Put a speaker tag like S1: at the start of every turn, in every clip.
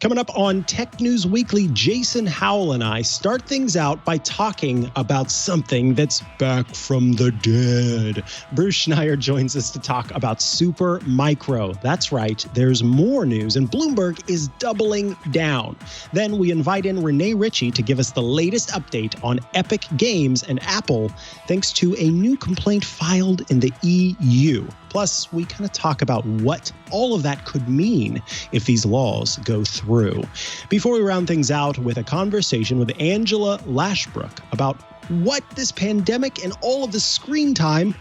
S1: Coming up on Tech News Weekly, Jason Howell and I start things out by talking about something that's back from the dead. Bruce Schneier joins us to talk about Supermicro. That's right, there's more news, and Bloomberg is doubling down. Then we invite in Rene Ritchie to give us the latest update on Epic Games and Apple, thanks to a new complaint filed in the EU. Plus, we kind of talk about what all of that could mean if these laws go through. Before we round things out with a conversation with Angela Lashbrook about what this pandemic and all of the screen time,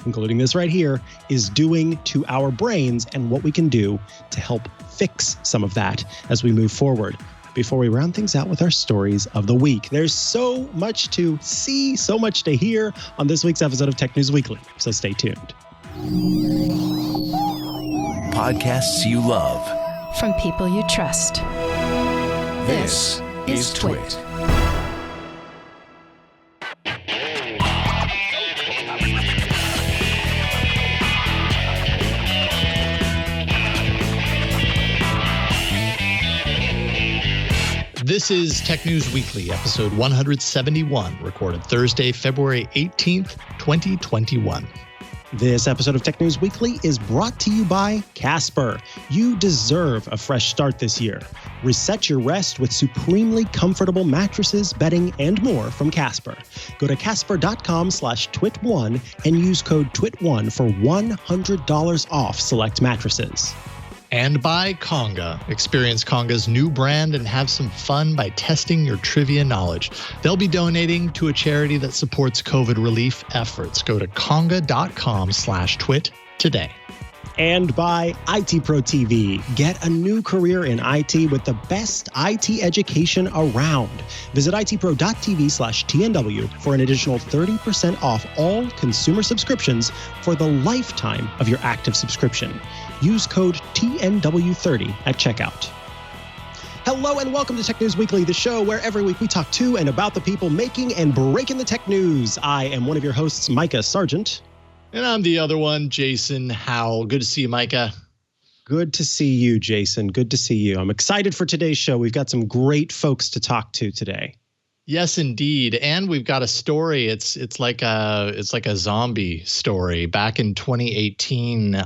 S1: including this right here, is doing to our brains and what we can do to help fix some of that as we move forward. Before we round things out with our stories of the week. There's so much to see, so much to hear on this week's episode of Tech News Weekly, so stay tuned.
S2: Podcasts you love
S3: from people you trust.
S2: This is Twit.
S4: This is Tech News Weekly, episode 171, recorded Thursday, February 18th, 2021.
S1: This episode of Tech News Weekly is brought to you by Casper. You deserve a fresh start this year. Reset your rest with supremely comfortable mattresses, bedding, and more from Casper. Go to casper.com/twit1 and use code TWIT1 for $100 off select mattresses.
S4: And by Conga. Experience Conga's new brand and have some fun by testing your trivia knowledge. They'll be donating to a charity that supports COVID relief efforts. Go to conga.com/twit today.
S1: And by IT Pro TV. Get a new career in IT with the best IT education around. Visit itpro.tv/TNW for an additional 30% off all consumer subscriptions for the lifetime of your active subscription. Use code TNW30 at checkout. Hello and welcome to Tech News Weekly, the show where every week we talk to and about the people making and breaking the tech news. I am one of your hosts, Micah Sargent.
S4: And I'm the other one, Jason Howell. Good to see you, Micah.
S1: Good to see you, Jason. Good to see you. I'm excited for today's show. We've got some great folks to talk to today.
S4: Yes, indeed. And we've got a story. It's like a zombie story. Back in 2018,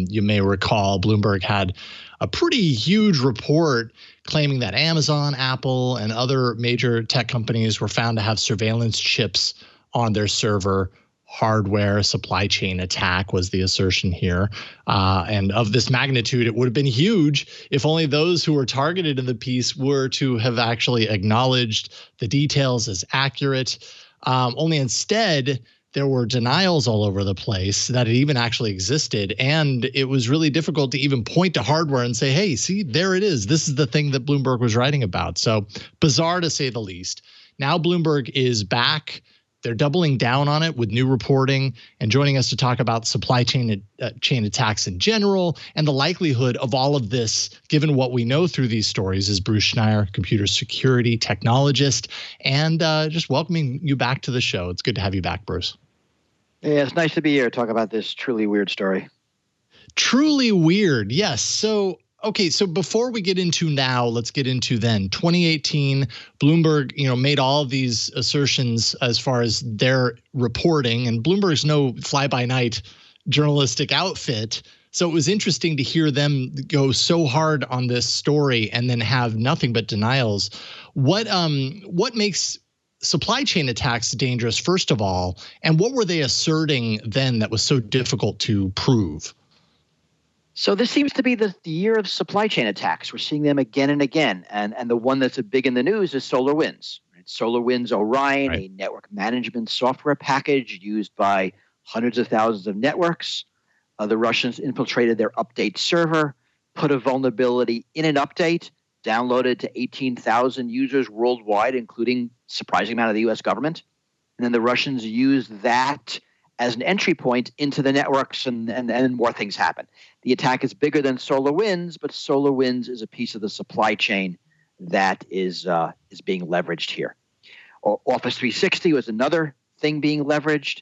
S4: you may recall, Bloomberg had a pretty huge report claiming that Amazon, Apple, and other major tech companies were found to have surveillance chips on their server hardware. Supply chain attack was the assertion here. And of this magnitude, it would have been huge if only those who were targeted in the piece were to have actually acknowledged the details as accurate. Only instead, there were denials all over the place that it even actually existed. And it was really difficult to even point to hardware and say, hey, see, there it is. This is the thing that Bloomberg was writing about. So bizarre to say the least. Now Bloomberg is back. They're doubling down on it with new reporting, and joining us to talk about supply chain attacks in general and the likelihood of all of this, given what we know through these stories, is Bruce Schneier, computer security technologist, and just welcoming you back to the show. It's good to have you back, Bruce.
S5: Yeah, it's nice to be here to talk about this truly weird story.
S4: Truly weird, yes. So, okay, so before we get into now, let's get into then. 2018, Bloomberg, made all of these assertions as far as their reporting, and Bloomberg's no fly-by-night journalistic outfit. So it was interesting to hear them go so hard on this story and then have nothing but denials. What makes supply chain attacks dangerous, first of all, and what were they asserting then that was so difficult to prove?
S5: So this seems to be the year of supply chain attacks. We're seeing them again and again. And the one that's big in the news is SolarWinds. Right? SolarWinds Orion, a network management software package used by hundreds of thousands of networks. The Russians infiltrated their update server, put a vulnerability in an update, downloaded to 18,000 users worldwide, including a surprising amount of the U.S. government. And then the Russians used that as an entry point into the networks, and more things happen. The attack is bigger than SolarWinds, but SolarWinds is a piece of the supply chain that is being leveraged here. Office 360 was another thing being leveraged.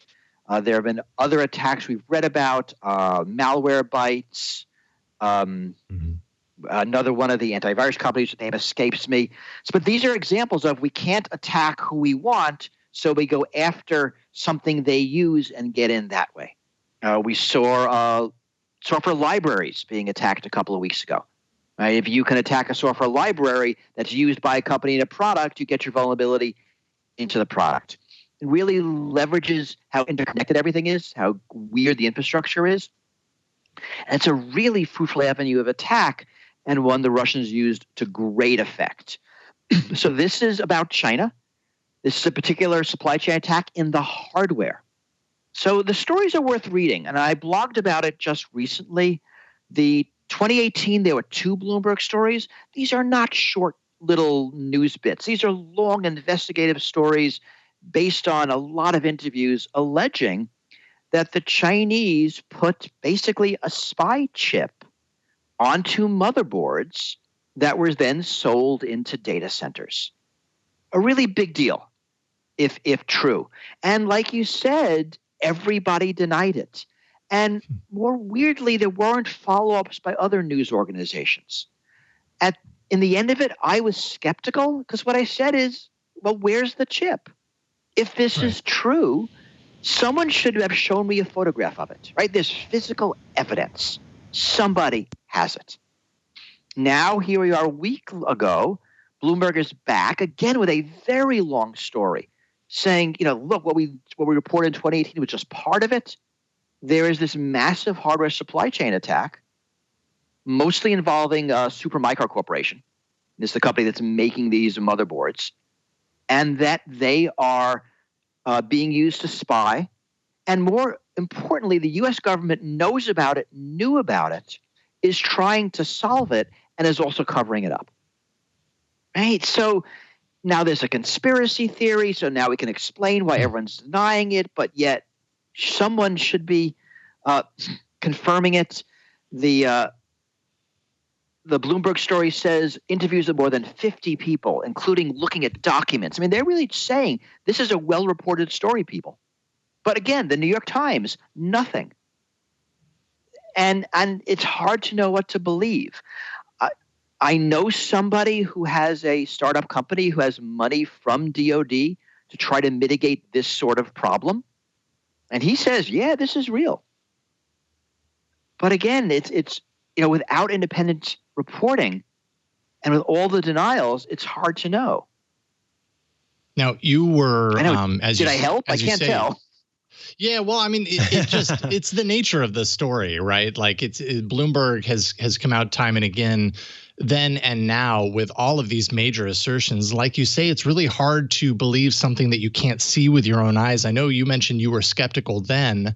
S5: There have been other attacks we've read about, Malwarebytes, Another one of the antivirus companies, the name escapes me. But these are examples of we can't attack who we want, so we go after something they use and get in that way. We saw software libraries being attacked a couple of weeks ago. If you can attack a software library that's used by a company in a product, you get your vulnerability into the product. It really leverages how interconnected everything is, how weird the infrastructure is. And it's a really fruitful avenue of attack, and one the Russians used to great effect. So this is about China. This is a particular supply chain attack in the hardware. So the stories are worth reading, and I blogged about it just recently. The 2018, there were 2 Bloomberg stories. These are not short little news bits. These are long investigative stories based on a lot of interviews alleging that the Chinese put basically a spy chip onto motherboards that were then sold into data centers. A really big deal, if true. And like you said, everybody denied it. And more weirdly, there weren't follow-ups by other news organizations. In the end of it, I was skeptical because what I said is, well, where's the chip? If this is true, someone should have shown me a photograph of it, right? There's physical evidence. Somebody has it. Now, here we are a week ago, Bloomberg is back again with a very long story saying, look, what we reported in 2018 was just part of it. There is this massive hardware supply chain attack, mostly involving Supermicro Corporation. This is the company that's making these motherboards, and that they are being used to spy. And more importantly, the U.S. government knows about it, knew about it, is trying to solve it, and is also covering it up. Right? So now there's a conspiracy theory, so now we can explain why everyone's denying it, but yet someone should be confirming it. The Bloomberg story says interviews of more than 50 people, including looking at documents. I mean, they're really saying this is a well-reported story, people. But again, the New York Times, nothing. And it's hard to know what to believe. I know somebody who has a startup company who has money from DOD to try to mitigate this sort of problem. And he says, yeah, this is real. But again, it's without independent reporting and with all the denials, it's hard to know.
S4: Now, you were,
S5: did I help? I can't tell.
S4: Yeah, well, I mean, it just it's the nature of the story, right? Like Bloomberg has come out time and again, then and now, with all of these major assertions. Like you say, it's really hard to believe something that you can't see with your own eyes. I know you mentioned you were skeptical then.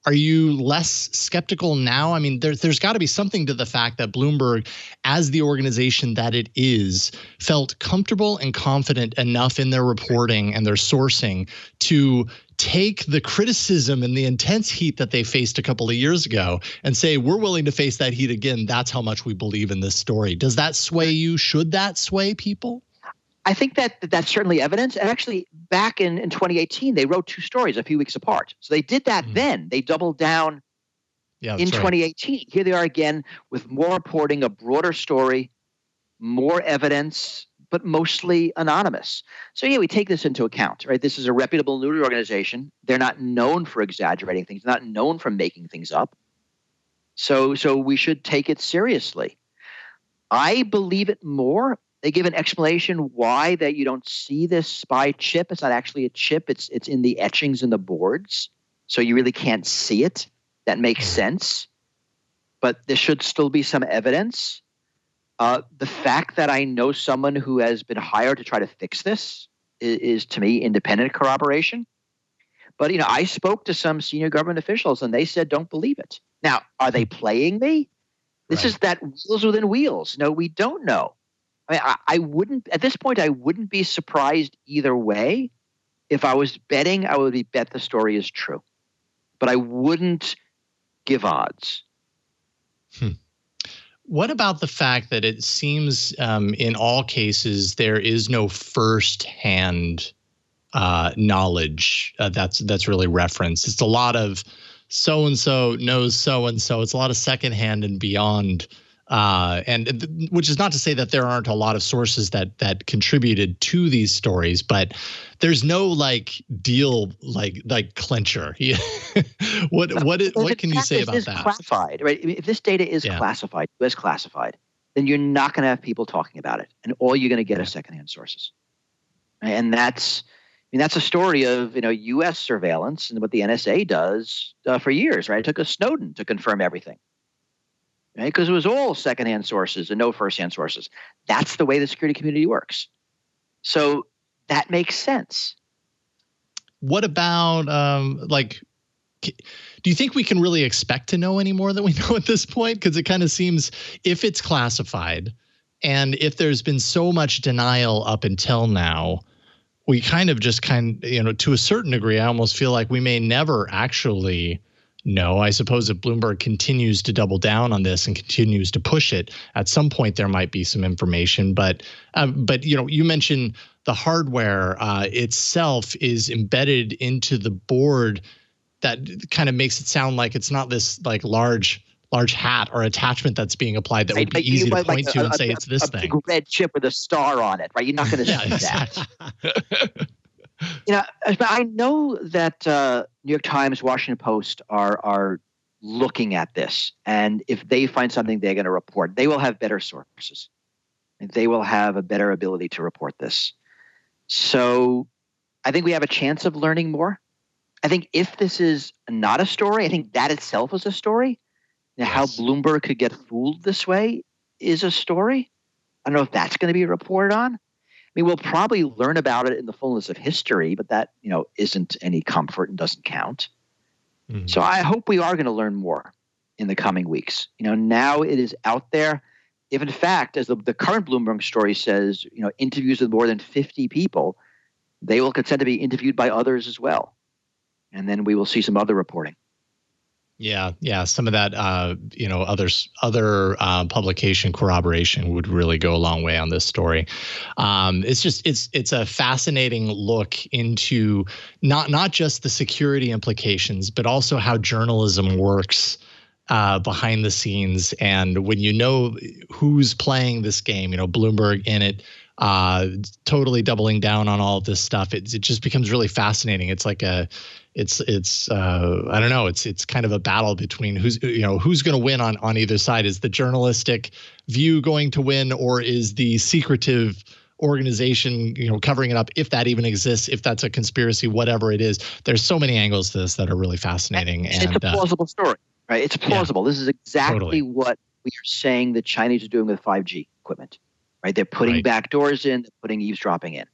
S4: Are you less skeptical now? I mean, there's got to be something to the fact that Bloomberg, as the organization that it is, felt comfortable and confident enough in their reporting and their sourcing to take the criticism and the intense heat that they faced a couple of years ago and say, we're willing to face that heat again. That's how much we believe in this story. Does that sway you? Should that sway people?
S5: I think that's certainly evidence. And actually, back in 2018, they wrote 2 stories a few weeks apart. So they did that then. They doubled down in 2018. Here they are again with more reporting, a broader story, more evidence, but mostly anonymous. So yeah, we take this into account, right? This is a reputable news organization. They're not known for exaggerating things, not known for making things up. So we should take it seriously. I believe it more. They give an explanation why that you don't see this spy chip. It's not actually a chip. It's in the etchings in the boards. So you really can't see it. That makes sense. But there should still be some evidence. The fact that I know someone who has been hired to try to fix this is to me, independent corroboration. But, I spoke to some senior government officials and they said, don't believe it. Now, are they playing me? This is that wheels within wheels. No, we don't know. I mean, I wouldn't, at this point, I wouldn't be surprised either way. If I was betting, I would bet the story is true. But I wouldn't give odds.
S4: What about the fact that it seems in all cases there is no first-hand knowledge that's really referenced? It's a lot of so-and-so knows so-and-so. It's a lot of secondhand and beyond Which is not to say that there aren't a lot of sources that contributed to these stories, but there's no like deal like clincher. What can you say about that?
S5: Classified, right? If this data is classified, then you're not going to have people talking about it, and all you're going to get are secondhand sources. And that's a story of U.S. surveillance and what the NSA does for years, right? It took a Snowden to confirm everything. Right? Because it was all secondhand sources and no firsthand sources. That's the way the security community works. So that makes sense.
S4: What about do you think we can really expect to know any more than we know at this point? Because it kind of seems, if it's classified and if there's been so much denial up until now, we to a certain degree, I almost feel like we may never actually know. I suppose if Bloomberg continues to double down on this and continues to push it, at some point there might be some information. But you mentioned the hardware itself is embedded into the board. That kind of makes it sound like it's not this like large hat or attachment that's being applied that would be easy to point to and say it's this thing.
S5: A big red chip with a star on it, right? You're not going to see that. I know that New York Times, Washington Post are looking at this, and if they find something, they're going to report. They will have better sources. They will have a better ability to report this. So I think we have a chance of learning more. I think if this is not a story, I think that itself is a story. Now, how Bloomberg could get fooled this way is a story. I don't know if that's going to be reported on. I mean, we'll probably learn about it in the fullness of history, but that, isn't any comfort and doesn't count. Mm-hmm. So I hope we are going to learn more in the coming weeks. Now it is out there. If in fact, as the current Bloomberg story says, interviews with more than 50 people, they will consent to be interviewed by others as well. And then we will see some other reporting.
S4: Yeah. Some of that, other publication corroboration would really go a long way on this story. It's a fascinating look into not just the security implications, but also how journalism works behind the scenes. And when you know who's playing this game, Bloomberg in it, totally doubling down on all of this stuff, it just becomes really fascinating. It's like I don't know. It's kind of a battle between who's going to win on either side. Is the journalistic view going to win, or is the secretive organization, covering it up, if that even exists, if that's a conspiracy, whatever it is? There's so many angles to this that are really fascinating. And
S5: it's a plausible story, right? It's plausible. This is exactly what we are saying the Chinese are doing with 5G equipment, right? They're putting back doors in, they're putting eavesdropping in.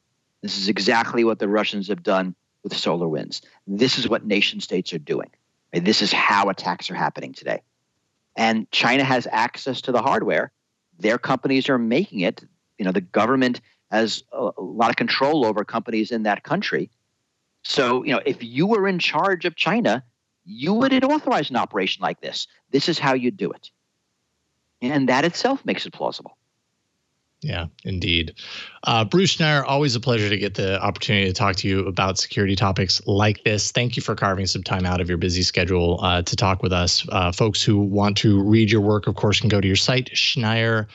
S5: This is exactly what the Russians have done with SolarWinds. This is what nation states are doing. Right? This is how attacks are happening today. And China has access to the hardware. Their companies are making it. The government has a lot of control over companies in that country. So, if you were in charge of China, you would authorize an operation like this. This is how you do it. And that itself makes it plausible.
S4: Yeah, indeed. Bruce Schneier, always a pleasure to get the opportunity to talk to you about security topics like this. Thank you for carving some time out of your busy schedule to talk with us. Folks who want to read your work, of course, can go to your site, Schneier.com.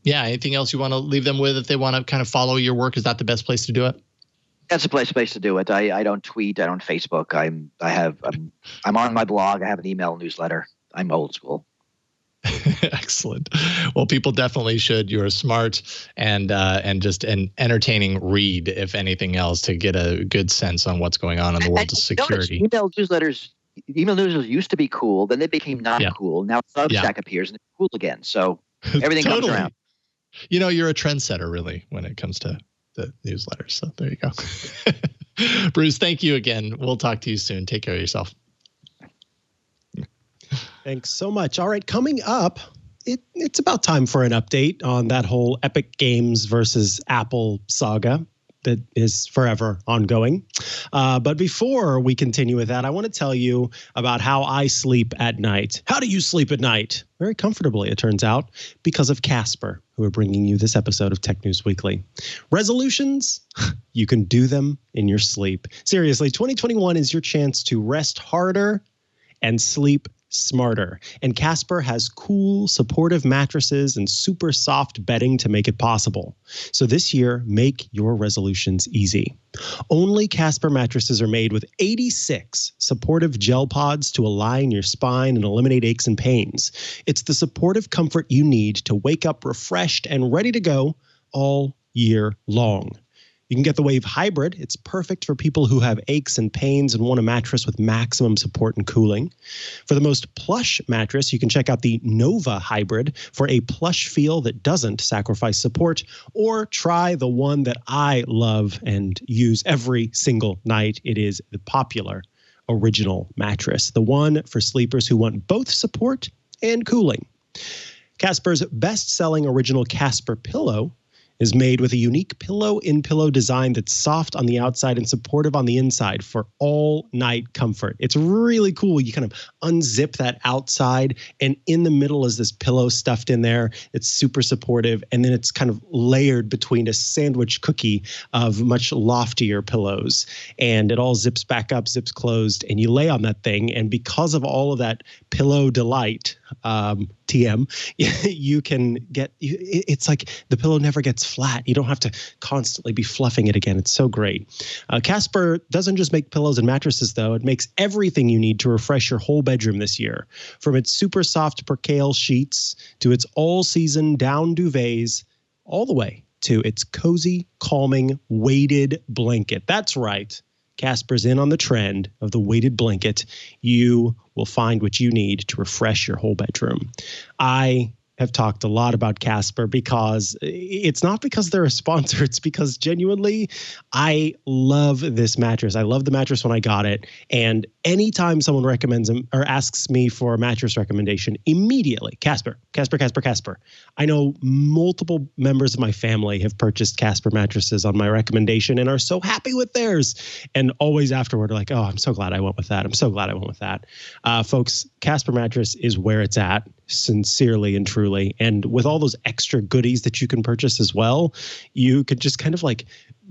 S4: Anything else you want to leave them with if they want to kind of follow your work? Is that the best place to do it?
S5: That's the place to do it. I don't tweet. I don't Facebook. I'm on my blog. I have an email newsletter. I'm old school.
S4: Excellent. Well, people definitely should. You're smart and just an entertaining read, if anything else, to get a good sense on what's going on in the world of security.
S5: Email newsletters used to be cool. Then they became not cool. Now Substack appears and it's cool again. So everything comes around.
S4: You're a trendsetter, really, when it comes to the newsletters. So there you go. Bruce, thank you again. We'll talk to you soon. Take care of yourself.
S1: Thanks so much. All right, coming up, it's about time for an update on that whole Epic Games versus Apple saga that is forever ongoing. But before we continue with that, I want to tell you about how I sleep at night. How do you sleep at night? Very comfortably, it turns out, because of Casper, who are bringing you this episode of Tech News Weekly. Resolutions? You can do them in your sleep. Seriously, 2021 is your chance to rest harder and sleep smarter. And Casper has cool, supportive mattresses and super soft bedding to make it possible. So this year, make your resolutions easy. Only Casper mattresses are made with 86 supportive gel pods to align your spine and eliminate aches and pains. It's the supportive comfort you need to wake up refreshed and ready to go all year long. You can get the Wave Hybrid. It's perfect for people who have aches and pains and want a mattress with maximum support and cooling. For the most plush mattress, you can check out the Nova Hybrid for a plush feel that doesn't sacrifice support, or try the one that I love and use every single night. It is the popular Original mattress, the one for sleepers who want both support and cooling. Casper's best-selling Original Casper pillow is made with a unique pillow-in-pillow design that's soft on the outside and supportive on the inside for all-night comfort. It's really cool. You kind of unzip that outside, and in the middle is this pillow stuffed in there. It's super supportive, and then it's kind of layered between a sandwich cookie of much loftier pillows. And it all zips back up, zips closed, and you lay on that thing, and because of all of that pillow delight, TM, you can get, it's like the pillow never gets flat. You don't have to constantly be fluffing it again. It's so great. Casper doesn't just make pillows and mattresses, though. It makes everything you need to refresh your whole bedroom this year. From its super soft percale sheets to its all-season down duvets, all the way to its cozy, calming, weighted blanket. That's right. Casper's in on the trend of the weighted blanket. You will find what you need to refresh your whole bedroom. I have talked a lot about Casper because it's not because they're a sponsor. It's because genuinely, I love this mattress. I love the mattress when I got it. And anytime someone recommends them or asks me for a mattress recommendation, immediately, Casper. I know multiple members of my family have purchased Casper mattresses on my recommendation and are so happy with theirs. And always afterward are like, oh, I'm so glad I went with that. I'm so glad I went with that. Folks, Casper mattress is where it's at, sincerely and truly. And with all those extra goodies that you can purchase as well, you could just kind of like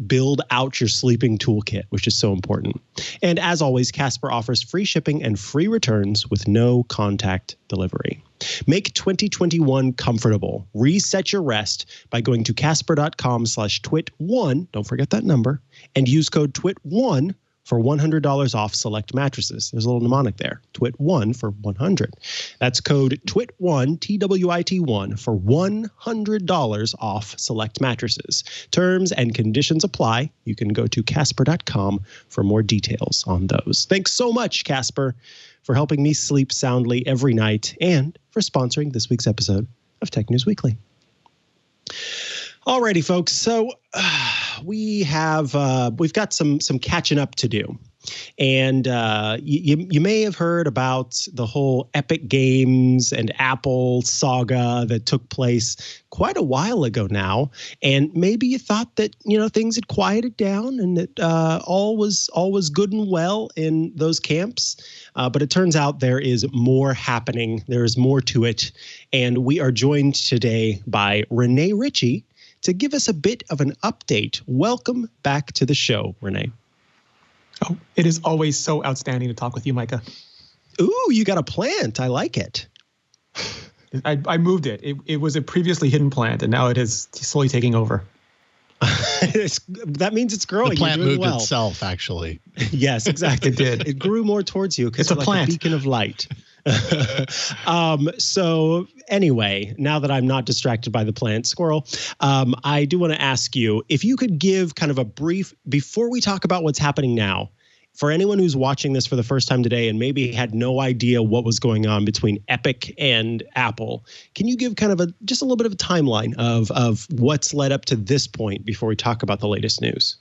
S1: build out your sleeping toolkit, which is so important. And as always, Casper offers free shipping and free returns with no contact delivery. Make 2021 comfortable. Reset your rest by going to casper.com/twit1. Don't forget that number. And use code twit1 for $100 off select mattresses. There's a little mnemonic there. TWIT1 for 100. That's code TWIT1, TWIT1 for $100 off select mattresses. Terms and conditions apply. You can go to casper.com for more details on those. Thanks so much, Casper, for helping me sleep soundly every night and for sponsoring this week's episode of Tech News Weekly. Alrighty, folks. So we've got some catching up to do. And you may have heard about the whole Epic Games and Apple saga that took place quite a while ago now. And maybe you thought that, things had quieted down and that all was good and well in those camps. But it turns out there is more happening. There is more to it. And we are joined today by Rene Ritchie to give us a bit of an update. Welcome back to the show, Rene.
S6: Oh, it is always so outstanding to talk with you, Micah.
S1: Ooh, you got a plant. I like it.
S6: I moved it. It was a previously hidden plant, and now it is slowly taking over.
S1: That means it's growing.
S4: The plant moved itself, actually.
S1: Yes, exactly.
S6: It did.
S1: It grew more towards you because
S6: it's
S1: like
S6: plant.
S1: A beacon of light. So anyway, now that I'm not distracted by the plant squirrel, I do want to ask you if you could give kind of a brief, before we talk about what's happening now, for anyone who's watching this for the first time today and maybe had no idea what was going on between Epic and Apple, can you give kind of just a little bit of a timeline of what's led up to this point before we talk about the latest news?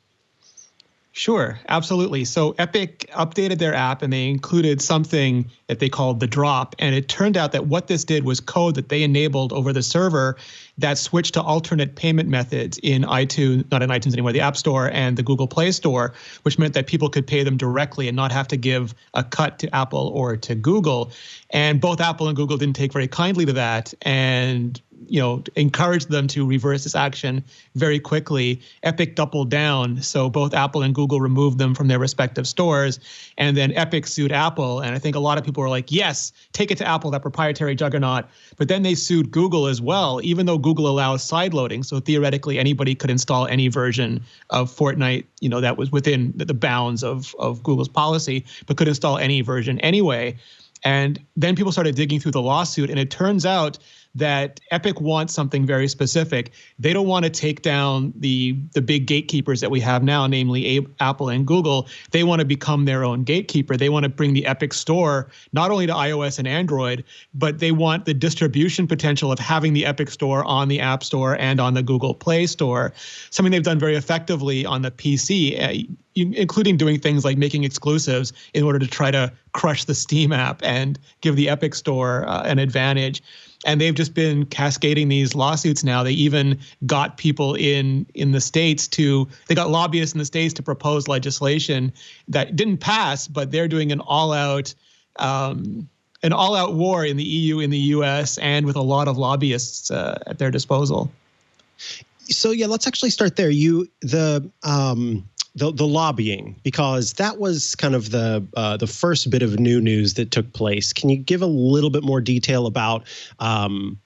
S6: Sure, absolutely. So Epic updated their app and they included something that they called the drop. And it turned out that what this did was code that they enabled over the server that switched to alternate payment methods in iTunes, not in iTunes anymore, the App Store and the Google Play Store, which meant that people could pay them directly and not have to give a cut to Apple or to Google. And both Apple and Google didn't take very kindly to that. And encouraged them to reverse this action very quickly. Epic doubled down. So both Apple and Google removed them from their respective stores. And then Epic sued Apple. And I think a lot of people were like, yes, take it to Apple, that proprietary juggernaut. But then they sued Google as well, even though Google allows sideloading. So theoretically, anybody could install any version of Fortnite, that was within the bounds of Google's policy, but could install any version anyway. And then people started digging through the lawsuit, and it turns out that Epic wants something very specific. They don't want to take down the big gatekeepers that we have now, namely Apple and Google. They want to become their own gatekeeper. They want to bring the Epic Store not only to iOS and Android, but they want the distribution potential of having the Epic Store on the App Store and on the Google Play Store, something they've done very effectively on the PC, including doing things like making exclusives in order to try to crush the Steam app and give the Epic Store an advantage. And they've just been cascading these lawsuits now. They even got people in the States they got lobbyists in the States to propose legislation that didn't pass, but they're doing an all-out war in the EU, in the US, and with a lot of lobbyists at their disposal.
S1: So yeah, let's actually start there. The lobbying, because that was kind of the first bit of new news that took place. Can you give a little bit more detail about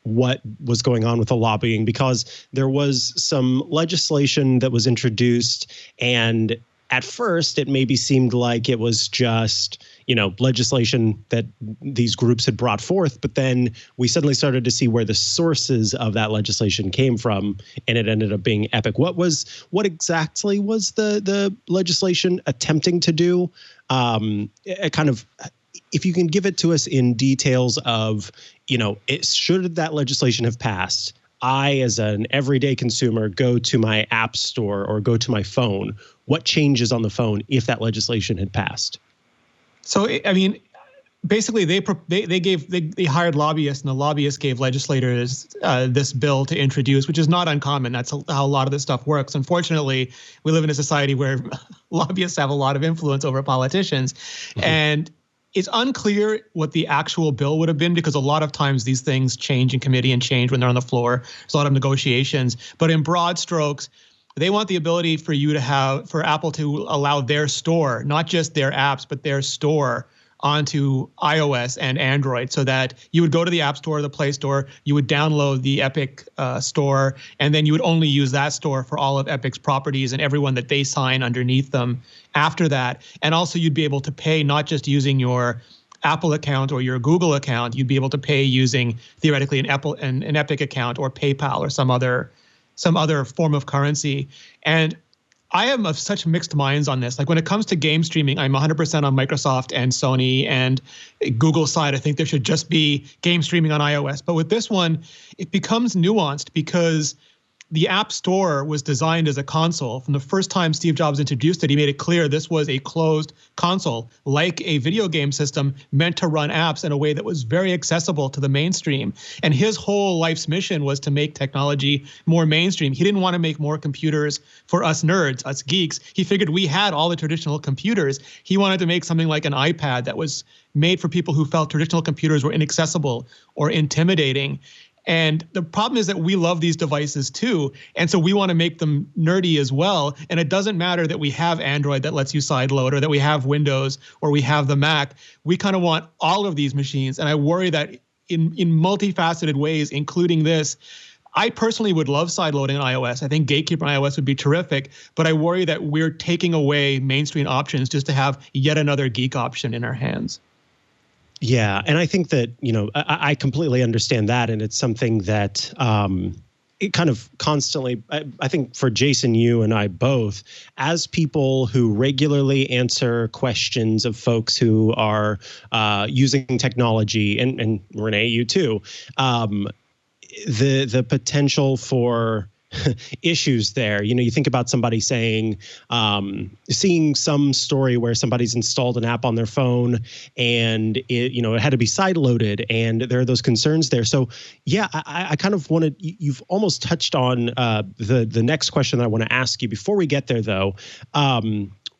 S1: what was going on with the lobbying? Because there was some legislation that was introduced, and at first it maybe seemed like it was just legislation that these groups had brought forth, but then we suddenly started to see where the sources of that legislation came from, and it ended up being Epic. What exactly was the legislation attempting to do? If you can give it to us in details of, should that legislation have passed, I, as an everyday consumer, go to my app store or go to my phone, what changes on the phone if that legislation had passed?
S6: So, I mean, basically they hired lobbyists, and the lobbyists gave legislators this bill to introduce, which is not uncommon. That's how a lot of this stuff works. Unfortunately, we live in a society where lobbyists have a lot of influence over politicians. Mm-hmm. And it's unclear what the actual bill would have been, because a lot of times these things change in committee and change when they're on the floor. There's a lot of negotiations. But in broad strokes, they want the ability for Apple to allow their store, not just their apps, but their store onto iOS and Android, so that you would go to the App Store or the Play Store, you would download the Epic store, and then you would only use that store for all of Epic's properties and everyone that they sign underneath them after that. And also you'd be able to pay not just using your Apple account or your Google account, you'd be able to pay using theoretically an Epic account or PayPal or some other form of currency. And I am of such mixed minds on this. Like, when it comes to game streaming, I'm 100% on Microsoft and Sony and Google's side. I think there should just be game streaming on iOS. But with this one, it becomes nuanced, because the App Store was designed as a console. From the first time Steve Jobs introduced it, he made it clear this was a closed console, like a video game system, meant to run apps in a way that was very accessible to the mainstream. And his whole life's mission was to make technology more mainstream. He didn't want to make more computers for us nerds, us geeks. He figured we had all the traditional computers. He wanted to make something like an iPad that was made for people who felt traditional computers were inaccessible or intimidating. And the problem is that we love these devices too. And so we want to make them nerdy as well. And it doesn't matter that we have Android that lets you sideload, or that we have Windows, or we have the Mac. We kind of want all of these machines. And I worry that in multifaceted ways, including this, I personally would love sideloading on iOS. I think Gatekeeper on iOS would be terrific. But I worry that we're taking away mainstream options just to have yet another geek option in our hands.
S1: Yeah, and I think that, I completely understand that, and it's something that it kind of constantly, I think for Jason, you and I both, as people who regularly answer questions of folks who are using technology, and Rene, you too, the potential for issues there. You think about somebody saying, seeing some story where somebody's installed an app on their phone and it had to be sideloaded, and there are those concerns there. So yeah, I kind of wanted, you've almost touched on the next question that I want to ask you. Before we get there though,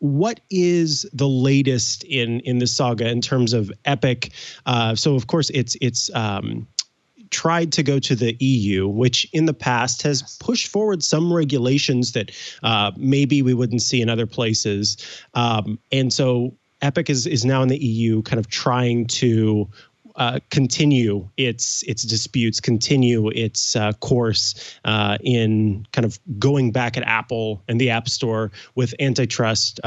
S1: what is the latest in this saga in terms of Epic? So of course it's tried to go to the EU, which in the past has pushed forward some regulations that maybe we wouldn't see in other places. And so Epic is now in the EU, kind of trying to continue its disputes, continue its course in kind of going back at Apple and the App Store with antitrust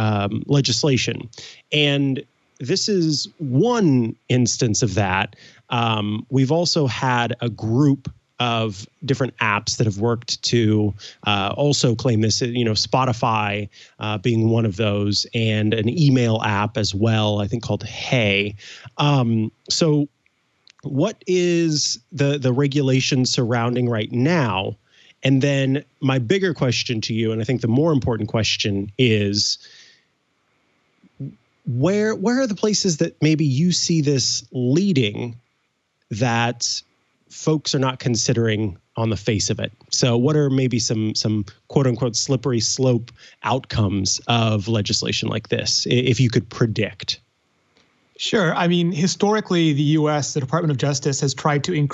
S1: legislation. And this is one instance of that. We've also had a group of different apps that have worked to also claim this, Spotify being one of those, and an email app as well, I think called Hey. So what is the regulation surrounding right now? And then my bigger question to you, and I think the more important question is, where are the places that maybe you see this leading that folks are not considering on the face of it? So what are maybe some quote unquote slippery slope outcomes of legislation like this, if you could predict?
S6: Sure. I mean, historically, the U.S., the Department of Justice, has tried to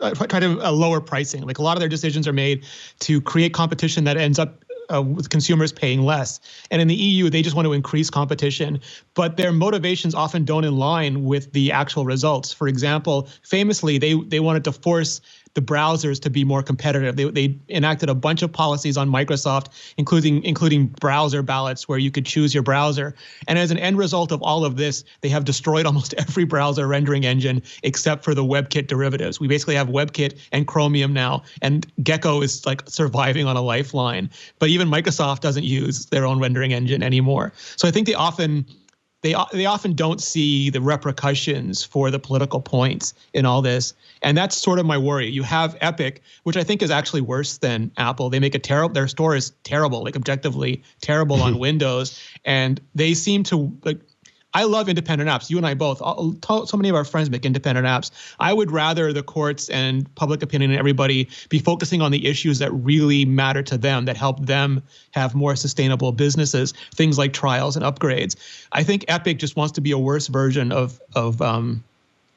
S6: lower pricing. Like, a lot of their decisions are made to create competition that ends up with consumers paying less. And in the EU, they just want to increase competition, but their motivations often don't align with the actual results. For example, famously, they wanted to force the browsers to be more competitive. They enacted a bunch of policies on Microsoft, including browser ballots where you could choose your browser. And as an end result of all of this, they have destroyed almost every browser rendering engine except for the WebKit derivatives. We basically have WebKit and Chromium now, and Gecko is like surviving on a lifeline. But even Microsoft doesn't use their own rendering engine anymore. So I think they often don't see the repercussions for the political points in all this. And that's sort of my worry. You have Epic, which I think is actually worse than Apple. They make their store is terrible, like objectively terrible on Windows. And they seem to, like, I love independent apps. You and I both. So many of our friends make independent apps. I would rather the courts and public opinion and everybody be focusing on the issues that really matter to them, that help them have more sustainable businesses, things like trials and upgrades. I think Epic just wants to be a worse version of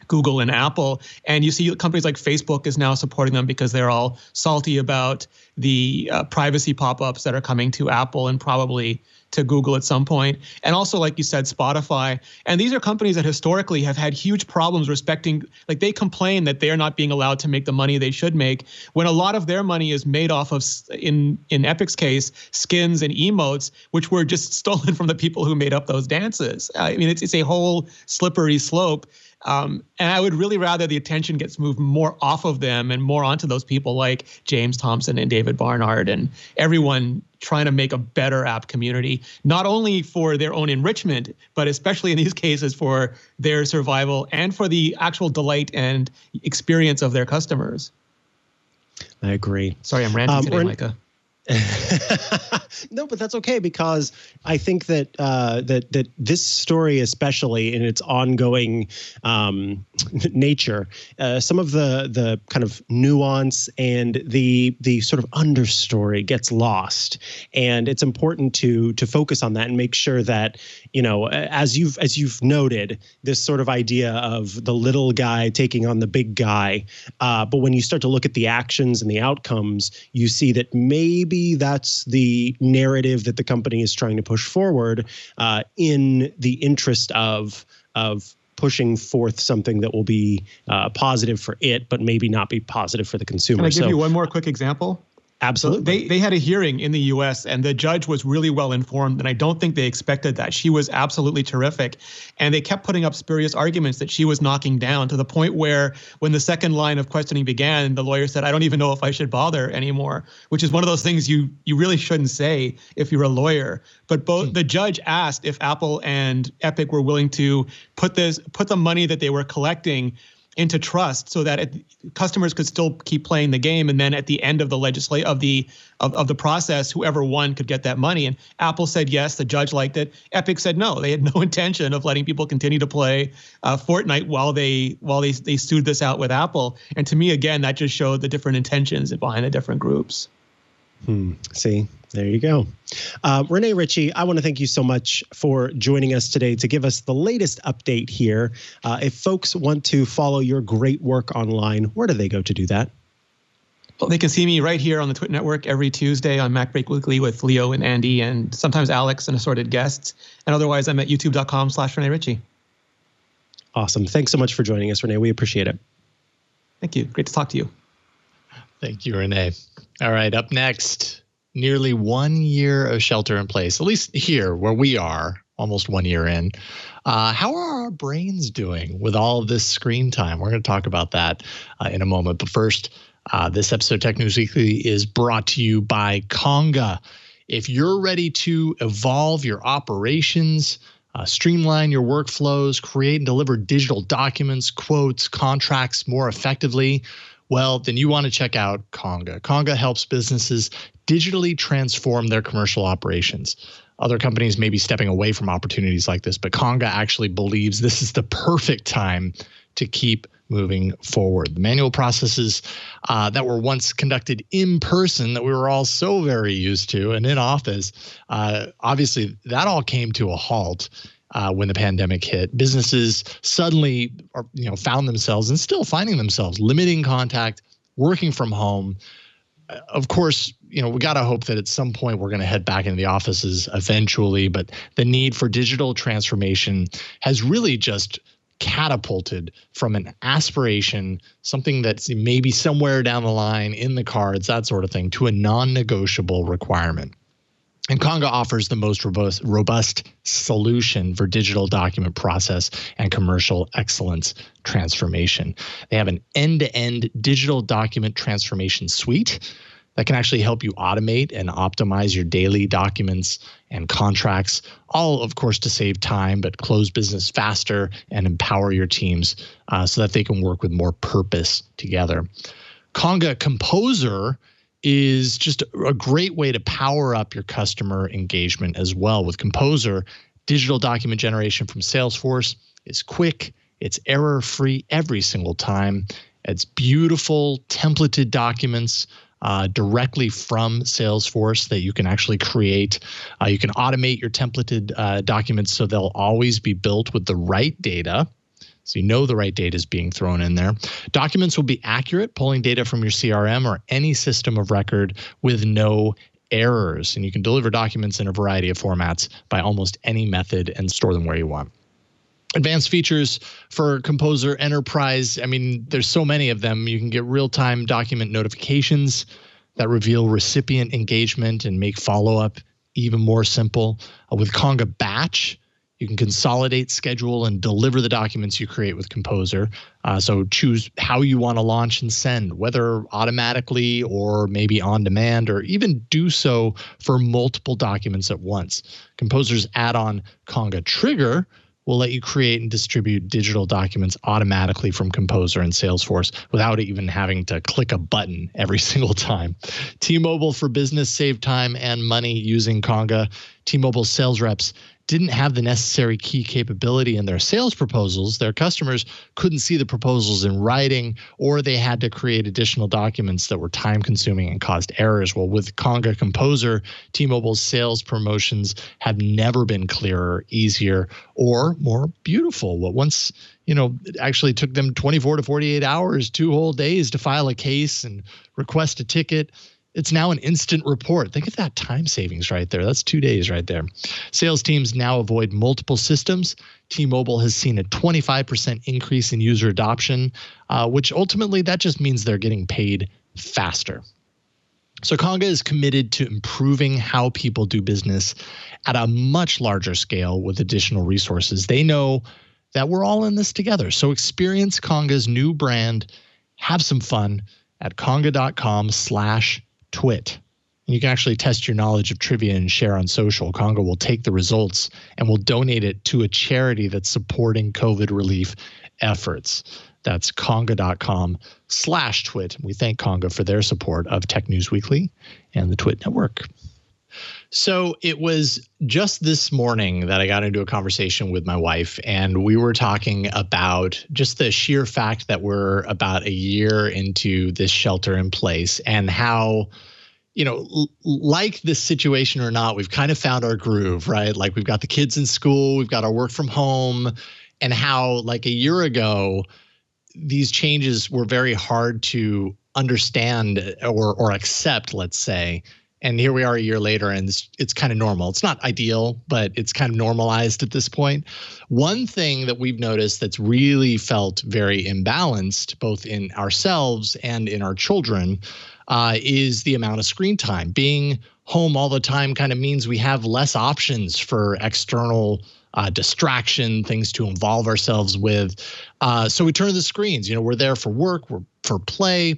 S6: Google and Apple. And you see companies like Facebook is now supporting them because they're all salty about the privacy pop-ups that are coming to Apple and probably to Google at some point. And also, like you said, Spotify. And these are companies that historically have had huge problems respecting, like, they complain that they're not being allowed to make the money they should make, when a lot of their money is made off of, in Epic's case, skins and emotes, which were just stolen from the people who made up those dances. I mean, it's a whole slippery slope. And I would really rather the attention gets moved more off of them and more onto those people like James Thompson and David Barnard and everyone trying to make a better app community, not only for their own enrichment, but especially in these cases for their survival and for the actual delight and experience of their customers.
S1: I agree.
S6: Sorry, I'm ranting today, Micah.
S1: No, but that's okay, because I think that that this story, especially in its ongoing nature, some of the kind of nuance and the sort of understory gets lost, and it's important to focus on that and make sure that, you know, as you've noted, this sort of idea of the little guy taking on the big guy, but when you start to look at the actions and the outcomes, you see that maybe that's the narrative that the company is trying to push forward in the interest of pushing forth something that will be positive for it, but maybe not be positive for the consumer.
S6: Can I give you one more quick example?
S1: Absolutely.
S6: So they had a hearing in the U.S. and the judge was really well informed, and I don't think they expected that. She was absolutely terrific, and they kept putting up spurious arguments that she was knocking down, to the point where when the second line of questioning began, the lawyer said, "I don't even know if I should bother anymore," which is one of those things you really shouldn't say if you're a lawyer. But the judge asked if Apple and Epic were willing to put the money that they were collecting into trust so that customers could still keep playing the game, and then at the end of the of the process, whoever won could get that money. And Apple said yes, the judge liked it. Epic said no, they had no intention of letting people continue to play Fortnite while they sued this out with Apple. And to me, again, that just showed the different intentions behind the different groups.
S1: See, There you go. Rene Ritchie, I want to thank you so much for joining us today to give us the latest update here. If folks want to follow your great work online, where do they go to do that?
S6: Well, they can see me right here on the Twit Network every Tuesday on MacBreak Weekly with Leo and Andy and sometimes Alex and assorted guests. And otherwise, I'm at youtube.com/Rene Ritchie.
S1: Awesome. Thanks so much for joining us, Rene. We appreciate it.
S6: Thank you. Great to talk to you.
S4: Thank you, Rene. All right, up next, nearly 1 year of shelter in place, at least here where we are, almost 1 year in. How are our brains doing with all of this screen time? We're going to talk about that in a moment. But first, this episode of Tech News Weekly is brought to you by Conga. If you're ready to evolve your operations, streamline your workflows, create and deliver digital documents, quotes, contracts more effectively, well, then you want to check out Conga. Conga helps businesses digitally transform their commercial operations. Other companies may be stepping away from opportunities like this, but Conga actually believes this is the perfect time to keep moving forward. The manual processes that were once conducted in person that we were all so very used to and in office, obviously that all came to a halt when the pandemic hit. Businesses suddenly found themselves and still finding themselves limiting contact, working from home. Of course, we got to hope that at some point we're going to head back into the offices eventually, but the need for digital transformation has really just catapulted from an aspiration, something that's maybe somewhere down the line in the cards, that sort of thing, to a non-negotiable requirement. And Conga offers the most robust solution for digital document process and commercial excellence transformation. They have an end-to-end digital document transformation suite that can actually help you automate and optimize your daily documents and contracts, all, of course, to save time, but close business faster and empower your teams so that they can work with more purpose together. Conga Composer is just a great way to power up your customer engagement as well. With Composer, digital document generation from Salesforce is quick, it's error-free every single time. It's beautiful templated documents directly from Salesforce that you can actually create. You can automate your templated documents so they'll always be built with the right data. So you know the right data is being thrown in there. Documents will be accurate, pulling data from your CRM or any system of record with no errors. And you can deliver documents in a variety of formats by almost any method and store them where you want. Advanced features for Composer Enterprise. I mean, there's so many of them. You can get real-time document notifications that reveal recipient engagement and make follow-up even more simple. With Conga Batch, you can consolidate, schedule, and deliver the documents you create with Composer. So choose how you want to launch and send, whether automatically or maybe on demand, or even do so for multiple documents at once. Composer's add-on Conga Trigger will let you create and distribute digital documents automatically from Composer and Salesforce without even having to click a button every single time. T-Mobile for Business saved time and money using Conga. T-Mobile sales reps didn't have the necessary key capability in their sales proposals. Their customers couldn't see the proposals in writing, or they had to create additional documents that were time-consuming and caused errors. Well, with Conga Composer, T-Mobile's sales promotions have never been clearer, easier, or more beautiful. What once, it actually took them 24 to 48 hours, 2 whole days to file a case and request a ticket, it's now an instant report. Think of that time savings right there. That's 2 days right there. Sales teams now avoid multiple systems. T-Mobile has seen a 25% increase in user adoption, which ultimately that just means they're getting paid faster. So Conga is committed to improving how people do business at a much larger scale with additional resources. They know that we're all in this together. So experience Conga's new brand, have some fun at conga.com/twit. And you can actually test your knowledge of trivia and share on social. Conga will take the results and will donate it to a charity that's supporting COVID relief efforts. That's conga.com/twit. We thank Conga for their support of Tech News Weekly and the Twit Network. So it was just this morning that I got into a conversation with my wife, and we were talking about just the sheer fact that we're about a year into this shelter in place and how, like this situation or not, we've kind of found our groove, right? Like we've got the kids in school, we've got our work from home, and how like a year ago, these changes were very hard to understand or accept, let's say. And here we are a year later, and it's kind of normal. It's not ideal, but it's kind of normalized at this point. One thing that we've noticed that's really felt very imbalanced, both in ourselves and in our children, is the amount of screen time. Being home all the time kind of means we have less options for external distraction, things to involve ourselves with. So we turn to the screens. We're there for work, we're for play,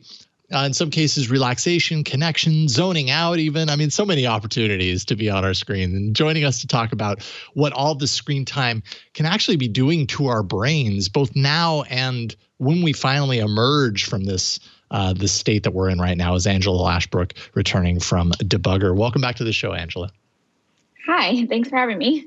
S4: in some cases, relaxation, connection, zoning out even. I mean, so many opportunities to be on our screen. And joining us to talk about what all this screen time can actually be doing to our brains, both now and when we finally emerge from this state that we're in right now, is Angela Lashbrook, returning from Debugger. Welcome back to the show, Angela.
S7: Hi, thanks for having me.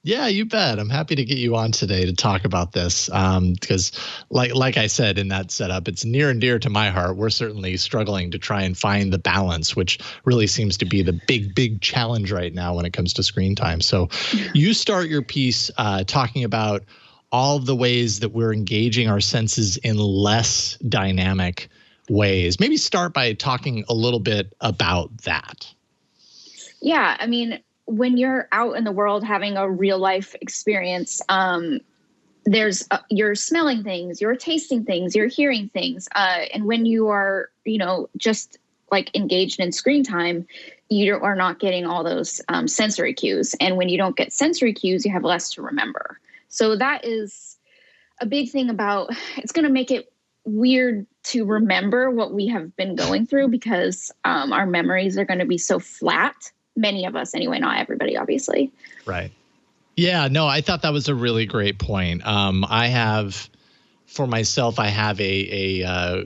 S4: Yeah, you bet. I'm happy to get you on today to talk about this because like I said in that setup, it's near and dear to my heart. We're certainly struggling to try and find the balance, which really seems to be the big challenge right now when it comes to screen time. So you start your piece talking about all of the ways that we're engaging our senses in less dynamic ways. Maybe start by talking a little bit about that.
S7: Yeah, I mean, when you're out in the world having a real life experience, you're smelling things, you're tasting things, you're hearing things. And when you are, just like engaged in screen time, you are not getting all those sensory cues. And when you don't get sensory cues, you have less to remember. So that is a big thing about, it's going to make it weird to remember what we have been going through because our memories are going to be so flat. Many of us anyway, not everybody, obviously.
S4: Right. Yeah, no, I thought that was a really great point. I have, for myself, I have a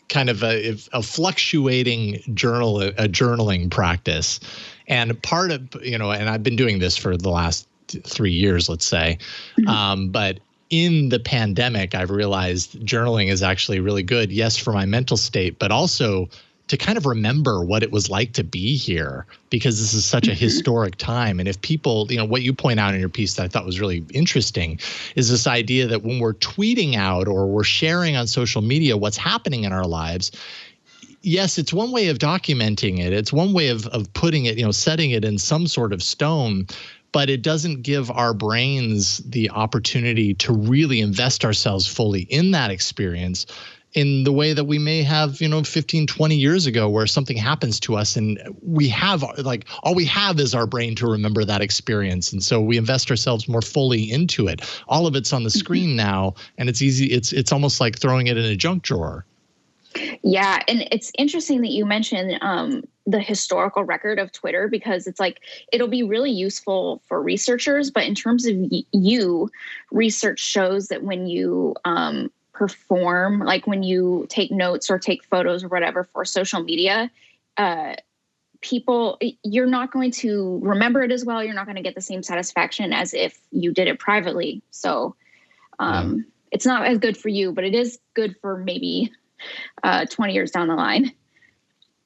S4: kind of a fluctuating journaling practice. And part of, and I've been doing this for the last 3 years, let's say. Mm-hmm. But in the pandemic, I've realized journaling is actually really good. Yes, for my mental state, but also to kind of remember what it was like to be here, because this is such a historic time. And if people, what you point out in your piece that I thought was really interesting is this idea that when we're tweeting out or we're sharing on social media what's happening in our lives, yes, it's one way of documenting it. It's one way of putting it, setting it in some sort of stone, but it doesn't give our brains the opportunity to really invest ourselves fully in that experience in the way that we may have, 15, 20 years ago, where something happens to us and we have all we have is our brain to remember that experience. And so we invest ourselves more fully into it. All of it's on the screen now, and it's easy. It's almost like throwing it in a junk drawer.
S7: Yeah. And it's interesting that you mentioned the historical record of Twitter, because it's like, it'll be really useful for researchers. But in terms of research shows that when you perform, like when you take notes or take photos or whatever for social media, you're not going to remember it as well. You're not going to get the same satisfaction as if you did it privately. So it's not as good for you, but it is good for maybe 20 years down the line.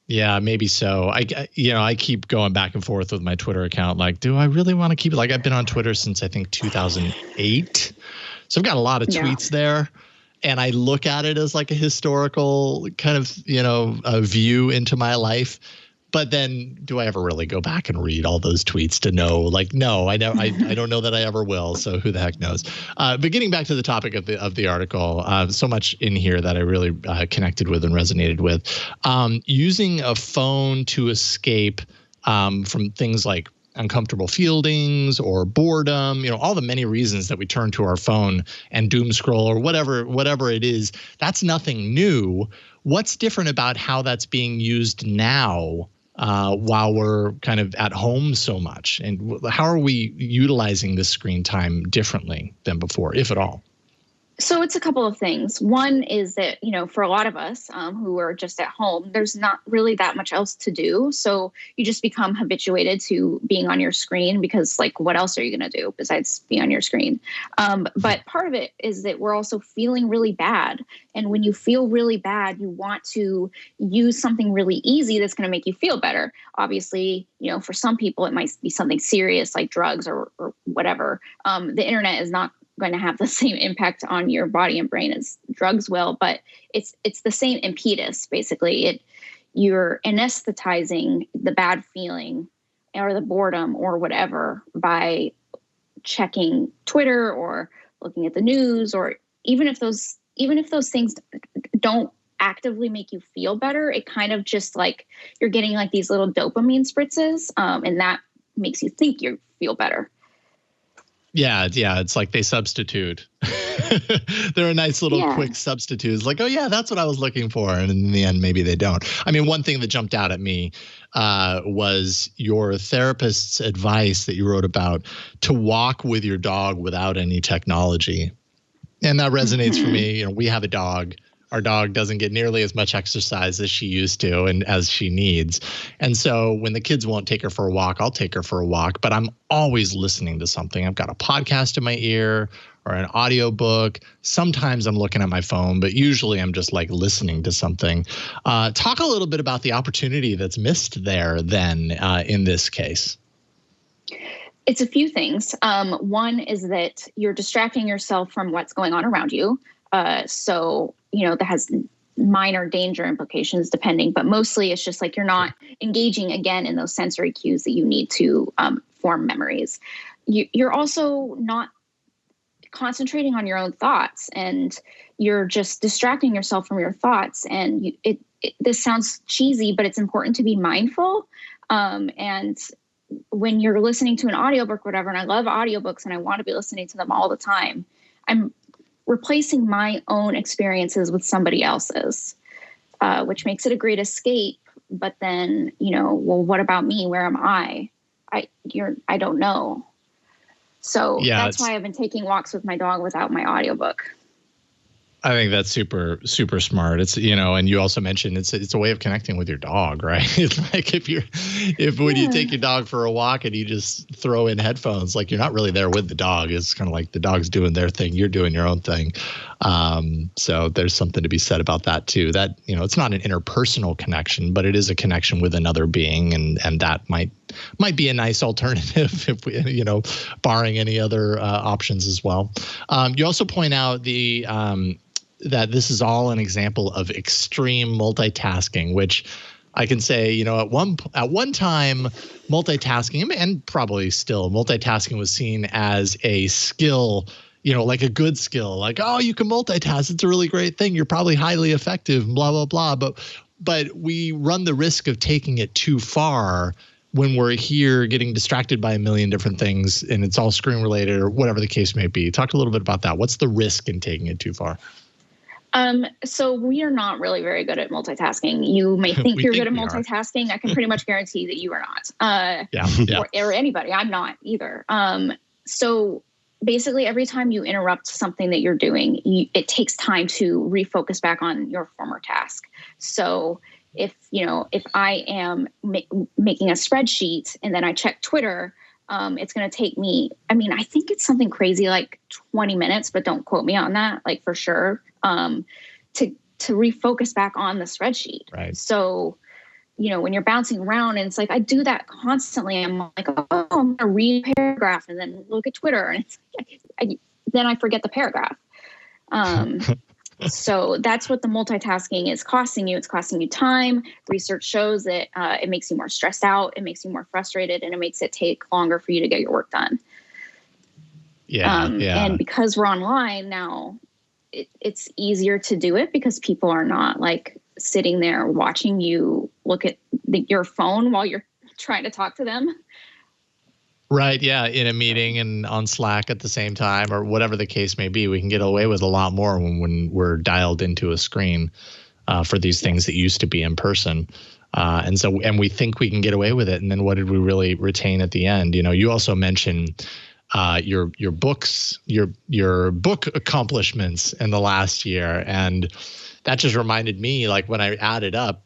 S4: Yeah, maybe so. I keep going back and forth with my Twitter account. Like, do I really want to keep it? Like, I've been on Twitter since I think 2008. So I've got a lot of tweets there. And I look at it as like a historical kind of, a view into my life. But then do I ever really go back and read all those tweets to know? Like, no, I don't know that I ever will. So who the heck knows? But getting back to the topic of the article, so much in here that I really connected with and resonated with. Using a phone to escape from things like uncomfortable feelings or boredom, all the many reasons that we turn to our phone and doom scroll or whatever it is, that's nothing new. What's different about how that's being used now while we're kind of at home so much? And how are we utilizing this screen time differently than before, if at all?
S7: So it's a couple of things. One is that, for a lot of us who are just at home, there's not really that much else to do. So you just become habituated to being on your screen because, like, what else are you going to do besides be on your screen? But part of it is that we're also feeling really bad. And when you feel really bad, you want to use something really easy that's going to make you feel better. Obviously, for some people, it might be something serious like drugs or whatever. The internet is not going to have the same impact on your body and brain as drugs will, but it's the same impetus. Basically, you're anesthetizing the bad feeling or the boredom or whatever by checking Twitter or looking at the news, or even if those things don't actively make you feel better, it kind of just like you're getting like these little dopamine spritzes, and that makes you think you feel better.
S4: Yeah, it's like they substitute. They're a nice little quick substitutes. Like, oh yeah, that's what I was looking for. And in the end, maybe they don't. I mean, one thing that jumped out at me was your therapist's advice that you wrote about to walk with your dog without any technology. And that resonates for me. We have a dog. Our dog doesn't get nearly as much exercise as she used to and as she needs. And so when the kids won't take her for a walk, I'll take her for a walk. But I'm always listening to something. I've got a podcast in my ear or an audiobook. Sometimes I'm looking at my phone, but usually I'm just like listening to something. Talk a little bit about the opportunity that's missed there then in this case.
S7: It's a few things. One is that you're distracting yourself from what's going on around you. So that has minor danger implications depending, but mostly it's just like you're not engaging again in those sensory cues that you need to form memories. You're also not concentrating on your own thoughts, and you're just distracting yourself from your thoughts. And this sounds cheesy, but it's important to be mindful. And when you're listening to an audiobook or whatever, and I love audiobooks and I want to be listening to them all the time, I'm replacing my own experiences with somebody else's, which makes it a great escape. But then, well, what about me? Where am I? I don't know. So that's why I've been taking walks with my dog without my audiobook.
S4: I think that's super, super smart. It's, and you also mentioned it's a way of connecting with your dog, right? Like when you take your dog for a walk and you just throw in headphones, like you're not really there with the dog. It's kind of like the dog's doing their thing. You're doing your own thing. So there's something to be said about that too. That, it's not an interpersonal connection, but it is a connection with another being. And that might be a nice alternative if we, barring any other options as well. You also point out that this is all an example of extreme multitasking, which I can say, at one time, multitasking, and probably still, multitasking was seen as a skill, like a good skill, like, oh, you can multitask. It's a really great thing. You're probably highly effective, blah, blah, blah. But we run the risk of taking it too far when we're here getting distracted by a million different things and it's all screen related or whatever the case may be. Talk a little bit about that. What's the risk in taking it too far?
S7: So we are not really very good at multitasking. You may think you're good at multitasking. I can pretty much guarantee that you are not. Or anybody. I'm not either. So basically every time you interrupt something that you're doing, it takes time to refocus back on your former task. So if I am making a spreadsheet and then I check Twitter, it's going to take me, I think it's something crazy like 20 minutes, but don't quote me on that, like for sure, to refocus back on the spreadsheet. Right. So, when you're bouncing around and it's like, I do that constantly. I'm like, oh, I'm going to read a paragraph and then look at Twitter. And it's then I forget the paragraph. So that's what the multitasking is costing you. It's costing you time. Research shows that it makes you more stressed out. It makes you more frustrated, and it makes it take longer for you to get your work done. And because we're online now, it's easier to do it because people are not like sitting there watching you look at your phone while you're trying to talk to them.
S4: Right. Yeah. In a meeting and on Slack at the same time or whatever the case may be, we can get away with a lot more when we're dialed into a screen for these things that used to be in person. And we think we can get away with it. And then what did we really retain at the end? You also mentioned your books, your book accomplishments in the last year. And that just reminded me, like when I added up,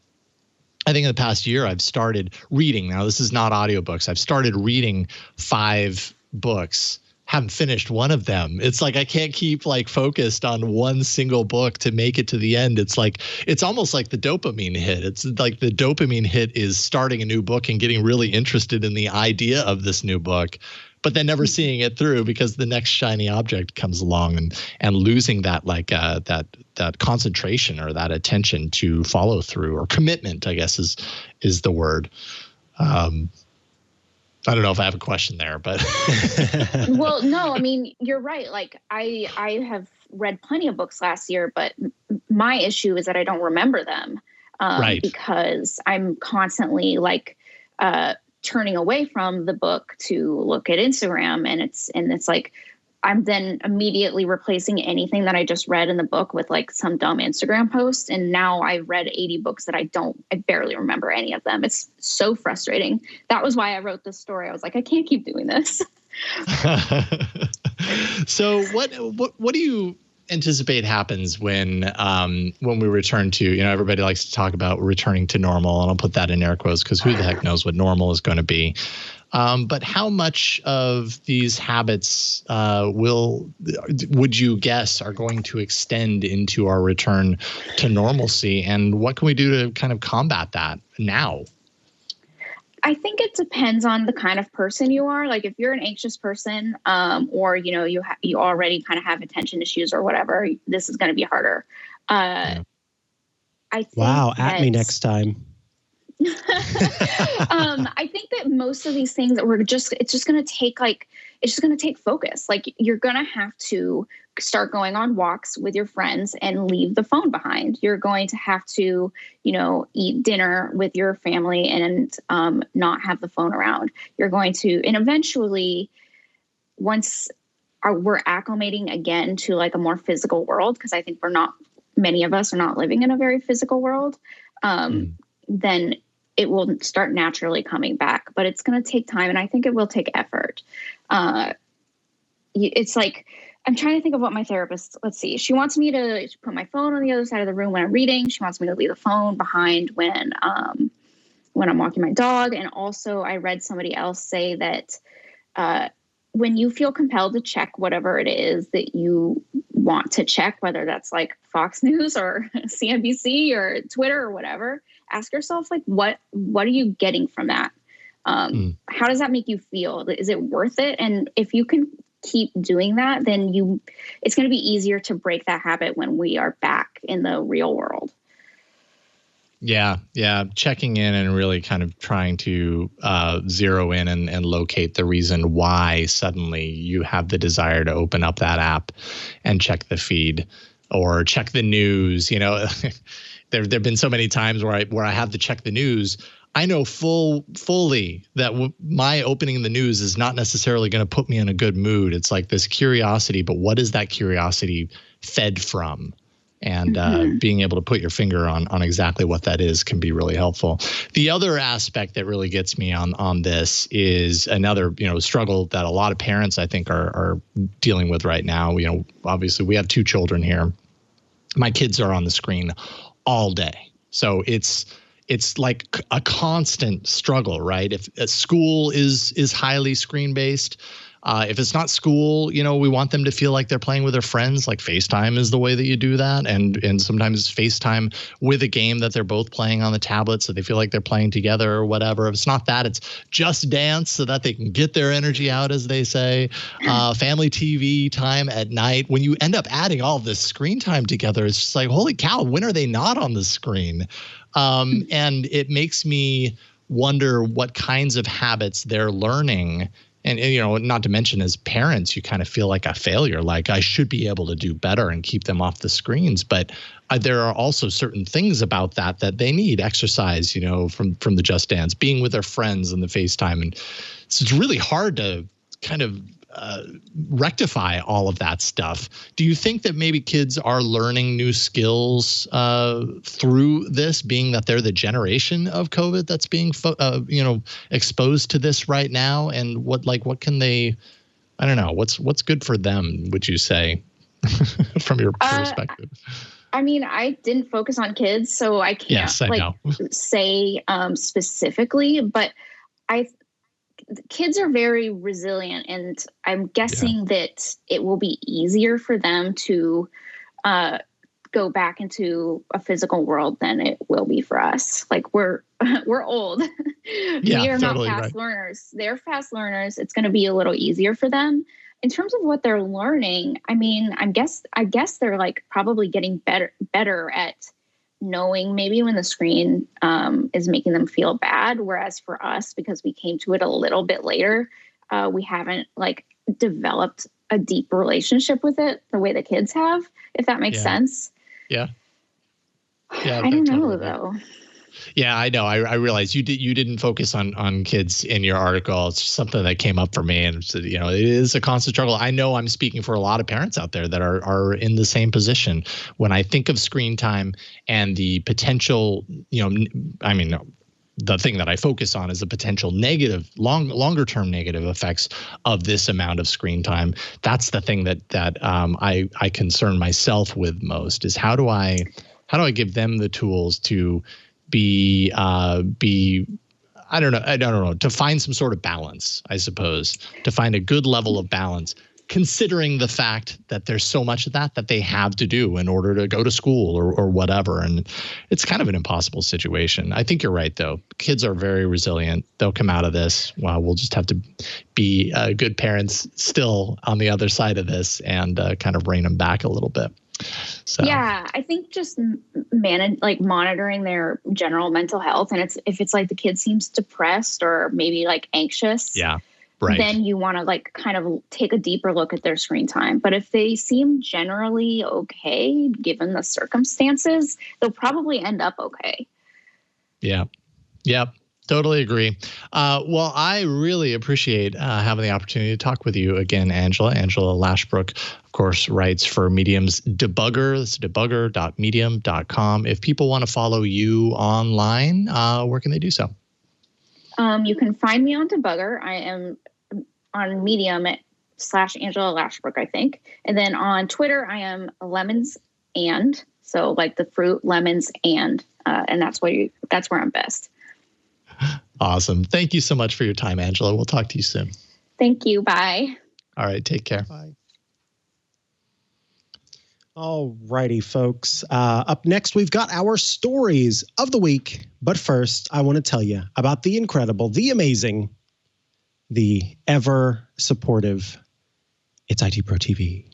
S4: I think in the past year I've started reading. Now this is not audiobooks. I've started reading 5 books. Haven't finished one of them. It's like I can't keep like focused on one single book to make it to the end. It's like it's almost like the dopamine hit. It's like the dopamine hit is starting a new book and getting really interested in the idea of this new book, but then never seeing it through because the next shiny object comes along and losing that like that concentration or that attention to follow through or commitment, I guess is the word. I don't know if I have a question there, but.
S7: Well, no, I mean, you're right. Like I have read plenty of books last year, but my issue is that I don't remember them
S4: right.
S7: because I'm constantly like turning away from the book to look at Instagram. And it's like, I'm then immediately replacing anything that I just read in the book with like some dumb Instagram post. And now I've read 80 books that I barely remember any of them. It's so frustrating. That was why I wrote this story. I was like, I can't keep doing this.
S4: So what do you anticipate happens when we return to, everybody likes to talk about returning to normal, and I'll put that in air quotes because who the heck knows what normal is going to be. But how much of these habits would you guess are going to extend into our return to normalcy? And what can we do to kind of combat that now?
S7: I think it depends on the kind of person you are. Like if you're an anxious person or, you already kind of have attention issues or whatever, this is going to be harder. I think
S1: at me next time.
S7: I think that most of these things that it's just going to take focus. Like you're going to have to start going on walks with your friends and leave the phone behind. You're going to have to, eat dinner with your family and not have the phone around. You're going to, and eventually once we're acclimating again to like a more physical world, because I think many of us are not living in a very physical world, then it will start naturally coming back, but it's going to take time. And I think it will take effort. It's like, I'm trying to think of what my therapist, let's see. She wants me to put my phone on the other side of the room when I'm reading. She wants me to leave the phone behind when I'm walking my dog. And also I read somebody else say that when you feel compelled to check whatever it is that you want to check, whether that's like Fox News or CNBC or Twitter or whatever, ask yourself, like, what are you getting from that? How does that make you feel? Is it worth it? And if you can keep doing that, then it's going to be easier to break that habit when we are back in the real world.
S4: Yeah. Checking in and really kind of trying to zero in and locate the reason why suddenly you have the desire to open up that app and check the feed or check the news. There've been so many times where I have to check the news. I know fully that my opening the news is not necessarily going to put me in a good mood. It's like this curiosity, but what is that curiosity fed from? And being able to put your finger on exactly what that is can be really helpful. The other aspect that really gets me on this is another, struggle that a lot of parents, I think, are dealing with right now. Obviously we have 2 children here. My kids are on the screen all day. So it's like a constant struggle, right? If a school is highly screen based, if it's not school, we want them to feel like they're playing with their friends. Like FaceTime is the way that you do that. And sometimes FaceTime with a game that they're both playing on the tablet so they feel like they're playing together or whatever. If it's not that, it's Just Dance so that they can get their energy out, as they say. Family TV time at night. When you end up adding all of this screen time together, it's just like, holy cow, when are they not on the screen? And it makes me wonder what kinds of habits they're learning. And not to mention as parents, you kind of feel like a failure, like I should be able to do better and keep them off the screens. But there are also certain things about that they need exercise, from the Just Dance, being with their friends and the FaceTime. And so it's really hard to kind of rectify all of that stuff. Do you think that maybe kids are learning new skills through this, being that they're the generation of COVID that's being exposed to this right now? And what can they I don't know. What's good for them, would you say, from your perspective?
S7: I mean, I didn't focus on kids, so I can't say specifically, but kids are very resilient, and I'm guessing that it will be easier for them to go back into a physical world than it will be for us. Like we're old. We are totally not fast learners. They're fast learners. It's going to be a little easier for them. In terms of what they're learning, I mean, I guess they're like probably getting better at knowing maybe when the screen is making them feel bad. Whereas for us, because we came to it a little bit later, we haven't like developed a deep relationship with it the way the kids have, if that makes sense.
S4: Yeah. Yeah.
S7: I don't know though.
S4: Yeah, I know. I realize you didn't focus on kids in your article. It's something that came up for me, and so, it is a constant struggle. I know I'm speaking for a lot of parents out there that are in the same position. When I think of screen time and the potential, the thing that I focus on is the potential negative, longer term negative effects of this amount of screen time. That's the thing that I concern myself with most is how do I give them the tools to be I don't know, to find some sort of balance, I suppose, to find a good level of balance, considering the fact that there's so much of that they have to do in order to go to school or whatever. And it's kind of an impossible situation. I think you're right, though. Kids are very resilient. They'll come out of this. Well, we'll just have to be good parents still on the other side of this and kind of rein them back a little bit. So. Yeah,
S7: I think just monitoring their general mental health, and if it's like the kid seems depressed or maybe like anxious,
S4: right,
S7: then you want to like kind of take a deeper look at their screen time. But if they seem generally okay given the circumstances, they'll probably end up okay.
S4: Yeah. Totally agree. Well, I really appreciate having the opportunity to talk with you again, Angela. Angela Lashbrook, of course, writes for Medium's Debugger. That's debugger.medium.com. If people want to follow you online, where can they do so?
S7: You can find me on Debugger. I am on Medium /Angela Lashbrook, I think. And then on Twitter, I am lemons and, so like the fruit, lemons and that's where I'm best.
S4: Awesome. Thank you so much for your time, Angela. We'll talk to you soon.
S7: Thank you. Bye.
S4: All right. Take care.
S1: Bye. All righty, folks. Up next, we've got our stories of the week. But first, I want to tell you about the incredible, the amazing, the ever supportive It's IT Pro TV.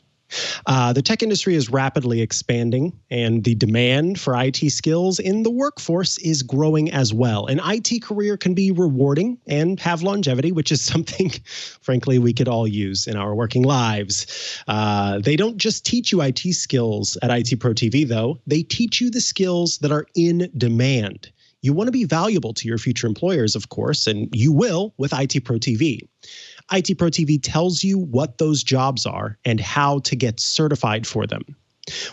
S1: The tech industry is rapidly expanding, and the demand for IT skills in the workforce is growing as well. An IT career can be rewarding and have longevity, which is something, frankly, we could all use in our working lives. They don't just teach you IT skills at IT Pro TV, though. They teach you the skills that are in demand. You want to be valuable to your future employers, of course, and you will with IT Pro TV. IT Pro TV tells you what those jobs are and how to get certified for them.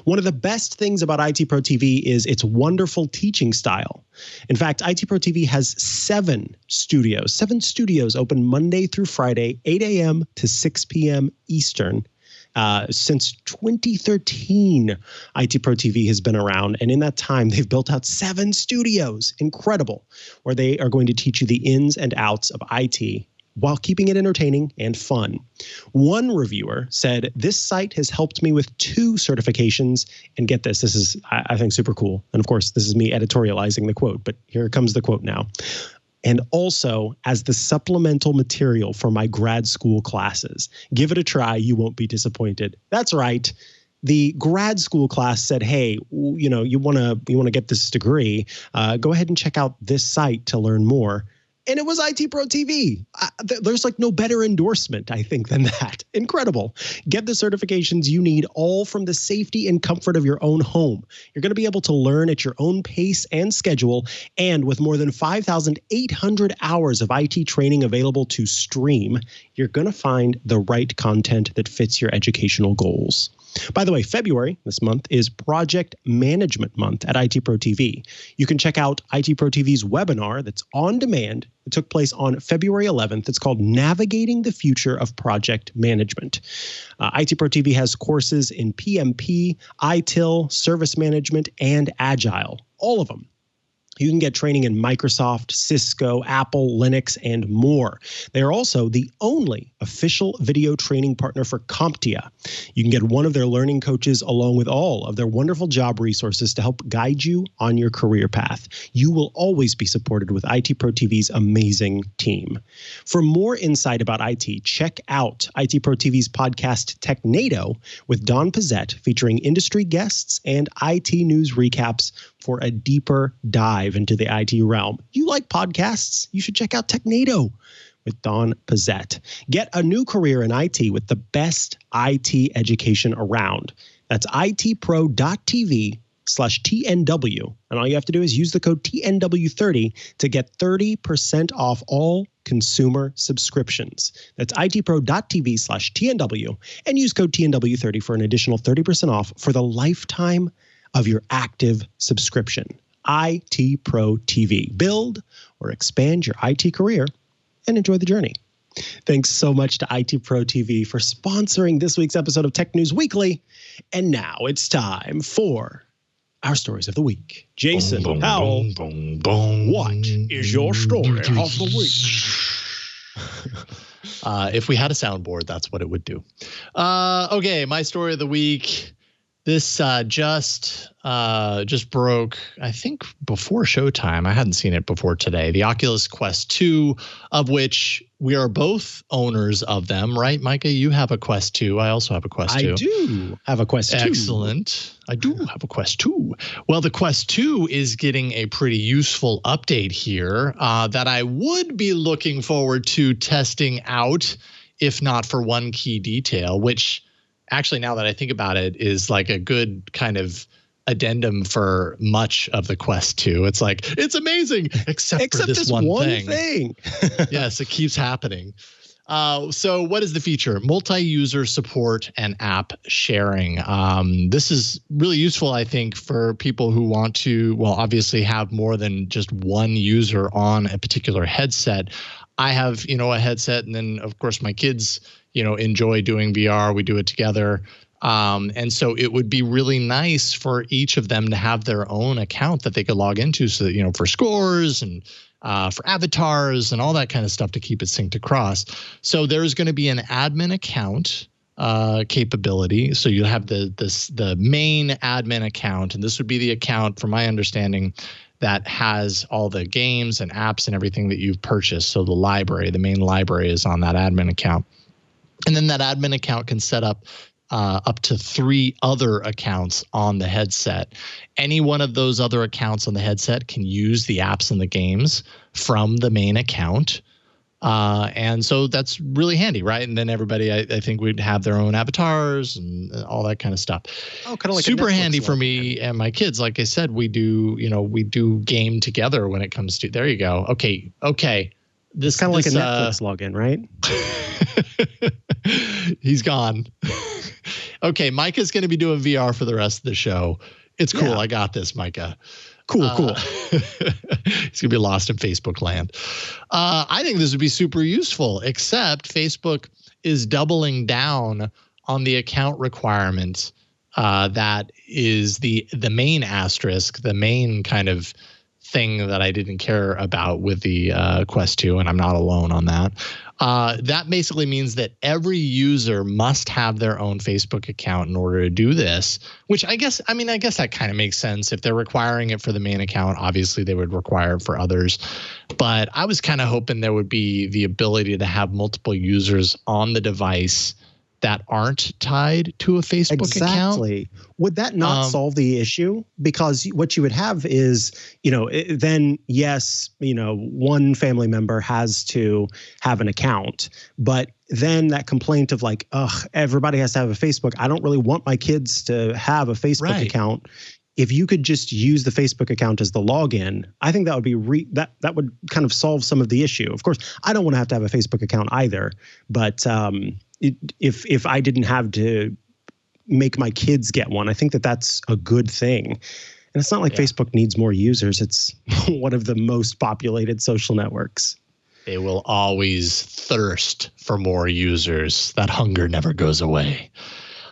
S1: One of the best things about IT Pro TV is its wonderful teaching style. In fact, IT Pro TV has 7 studios open Monday through Friday, 8 a.m. to 6 p.m. Eastern. Since 2013, IT Pro TV has been around, and in that time, they've built out 7 studios. Incredible, where they are going to teach you the ins and outs of IT while keeping it entertaining and fun. One reviewer said, "This site has helped me with 2 certifications." And get this is, I think, super cool. And of course, this is me editorializing the quote, but here comes the quote now. "And also as the supplemental material for my grad school classes. Give it a try. You won't be disappointed." That's right. The grad school class said, "Hey, you want to get this degree, go ahead and check out this site to learn more." And it was IT Pro TV. There's like no better endorsement, I think, than that. Incredible. Get the certifications you need, all from the safety and comfort of your own home. You're going to be able to learn at your own pace and schedule. And with more than 5,800 hours of IT training available to stream, you're going to find the right content that fits your educational goals. By the way, February this month is Project Management Month at IT Pro TV. You can check out IT Pro TV's webinar that's on demand. It took place on February 11th. It's called Navigating the Future of Project Management. IT Pro TV has courses in PMP, ITIL, Service Management, and Agile, all of them. You can get training in Microsoft, Cisco, Apple, Linux, and more. They are also the only official video training partner for CompTIA. You can get one of their learning coaches along with all of their wonderful job resources to help guide you on your career path. You will always be supported with IT Pro TV's amazing team. For more insight about IT, check out IT Pro TV's podcast Technado with Don Pizzette, featuring industry guests and IT news recaps for a deeper dive into the IT realm. You like podcasts? You should check out Technado with Don Pizzette. Get a new career in IT with the best IT education around. That's itpro.tv/TNW. And all you have to do is use the code TNW30 to get 30% off all consumer subscriptions. That's itpro.tv/TNW and use code TNW30 for an additional 30% off for the lifetime of your active subscription. IT Pro TV. Build or expand your IT career and enjoy the journey. Thanks so much to IT Pro TV for sponsoring this week's episode of Tech News Weekly. And now it's time for our stories of the week. Jason Howell, what is your story of the week?
S4: If we had a soundboard, that's what it would do. Okay, my story of the week. This just broke, I think, before showtime. I hadn't seen it before today. The Oculus Quest 2, of which we are both owners of them, right, Micah? You have a Quest 2. I also have a Quest 2.
S1: I do have a Quest 2.
S4: Excellent. I do have a Quest 2. Well, the Quest 2 is getting a pretty useful update here that I would be looking forward to testing out, if not for one key detail, which actually, now that I think about it, is like a good kind of addendum for much of the Quest 2. It's like, it's amazing, except for this one thing. Yes, it keeps happening. So what is the feature? Multi-user support and app sharing. This is really useful, I think, for people who want to, well, obviously have more than just one user on a particular headset. I have, a headset, and then, of course, my kids enjoy doing VR. We do it together. And so it would be really nice for each of them to have their own account that they could log into, so that, for scores and for avatars and all that kind of stuff to keep it synced across. So there's going to be an admin account capability. So you have the main admin account, and this would be the account, from my understanding, that has all the games and apps and everything that you've purchased. So the main library is on that admin account. And then that admin account can set up to 3 other accounts on the headset. Any one of those other accounts on the headset can use the apps and the games from the main account. And so that's really handy, right? And then everybody, I think, would have their own avatars and all that kind of stuff. Oh, kind of like super handy for me and my kids. Like I said, we do game together when it comes to. There you go. Okay. This
S1: kind of like a Netflix login, right?
S4: He's gone. Okay, Micah's going to be doing VR for the rest of the show. It's cool. Yeah. I got this, Micah.
S1: Cool.
S4: He's going to be lost in Facebook land. I think this would be super useful, except Facebook is doubling down on the account requirement that is the main asterisk, the main kind of thing that I didn't care about with the Quest 2, and I'm not alone on that. That basically means that every user must have their own Facebook account in order to do this, which I guess that kind of makes sense. If they're requiring it for the main account, obviously they would require it for others. But I was kind of hoping there would be the ability to have multiple users on the device that aren't tied to a Facebook account.
S1: Exactly. Would that not solve the issue? Because what you would have is, then yes, one family member has to have an account, but then that complaint of like, everybody has to have a Facebook. I don't really want my kids to have a Facebook account. If you could just use the Facebook account as the login, I think that would be that would kind of solve some of the issue. Of course, I don't want to have a Facebook account either, but if I didn't have to make my kids get one. I think that that's a good thing. And it's not like Facebook needs more users. It's one of the most populated social networks.
S4: They will always thirst for more users. That hunger never goes away.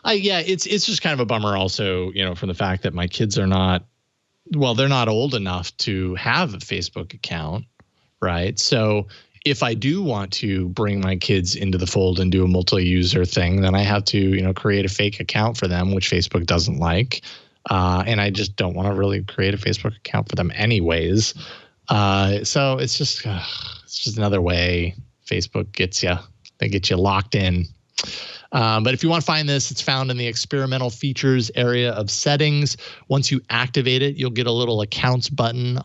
S4: It's just kind of a bummer also, from the fact that my kids are not, they're not old enough to have a Facebook account, right? So if I do want to bring my kids into the fold and do a multi-user thing, then I have to, create a fake account for them, which Facebook doesn't like. And I just don't want to really create a Facebook account for them anyways. So it's just another way Facebook gets you. They get you locked in. But if you want to find this, it's found in the experimental features area of settings. Once you activate it, you'll get a little accounts button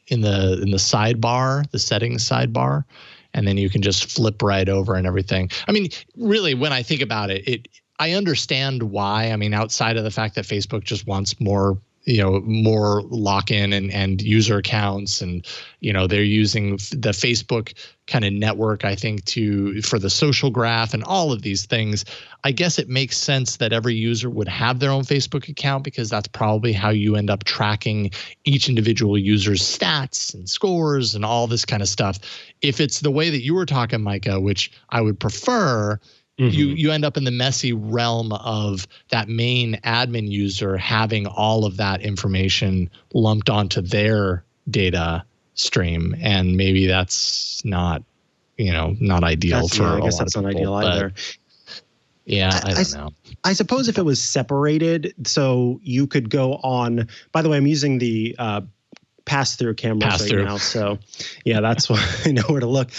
S4: in the sidebar, the settings sidebar, and then you can just flip right over and everything. I mean, really, when I think about it, I understand why. I mean, outside of the fact that Facebook just wants more lock-in and user accounts, and they're using the Facebook kind of network, I think, for the social graph and all of these things. I guess it makes sense that every user would have their own Facebook account, because that's probably how you end up tracking each individual user's stats and scores and all this kind of stuff. If it's the way that you were talking, Micah, which I would prefer, you end up in the messy realm of that main admin user having all of that information lumped onto their data stream, and maybe that's not ideal for.
S1: I guess that's not ideal either.
S4: Yeah, I don't know.
S1: I suppose if it was separated, so you could go on. By the way, I'm using the pass-through cameras right now, so yeah, that's why I know where to look.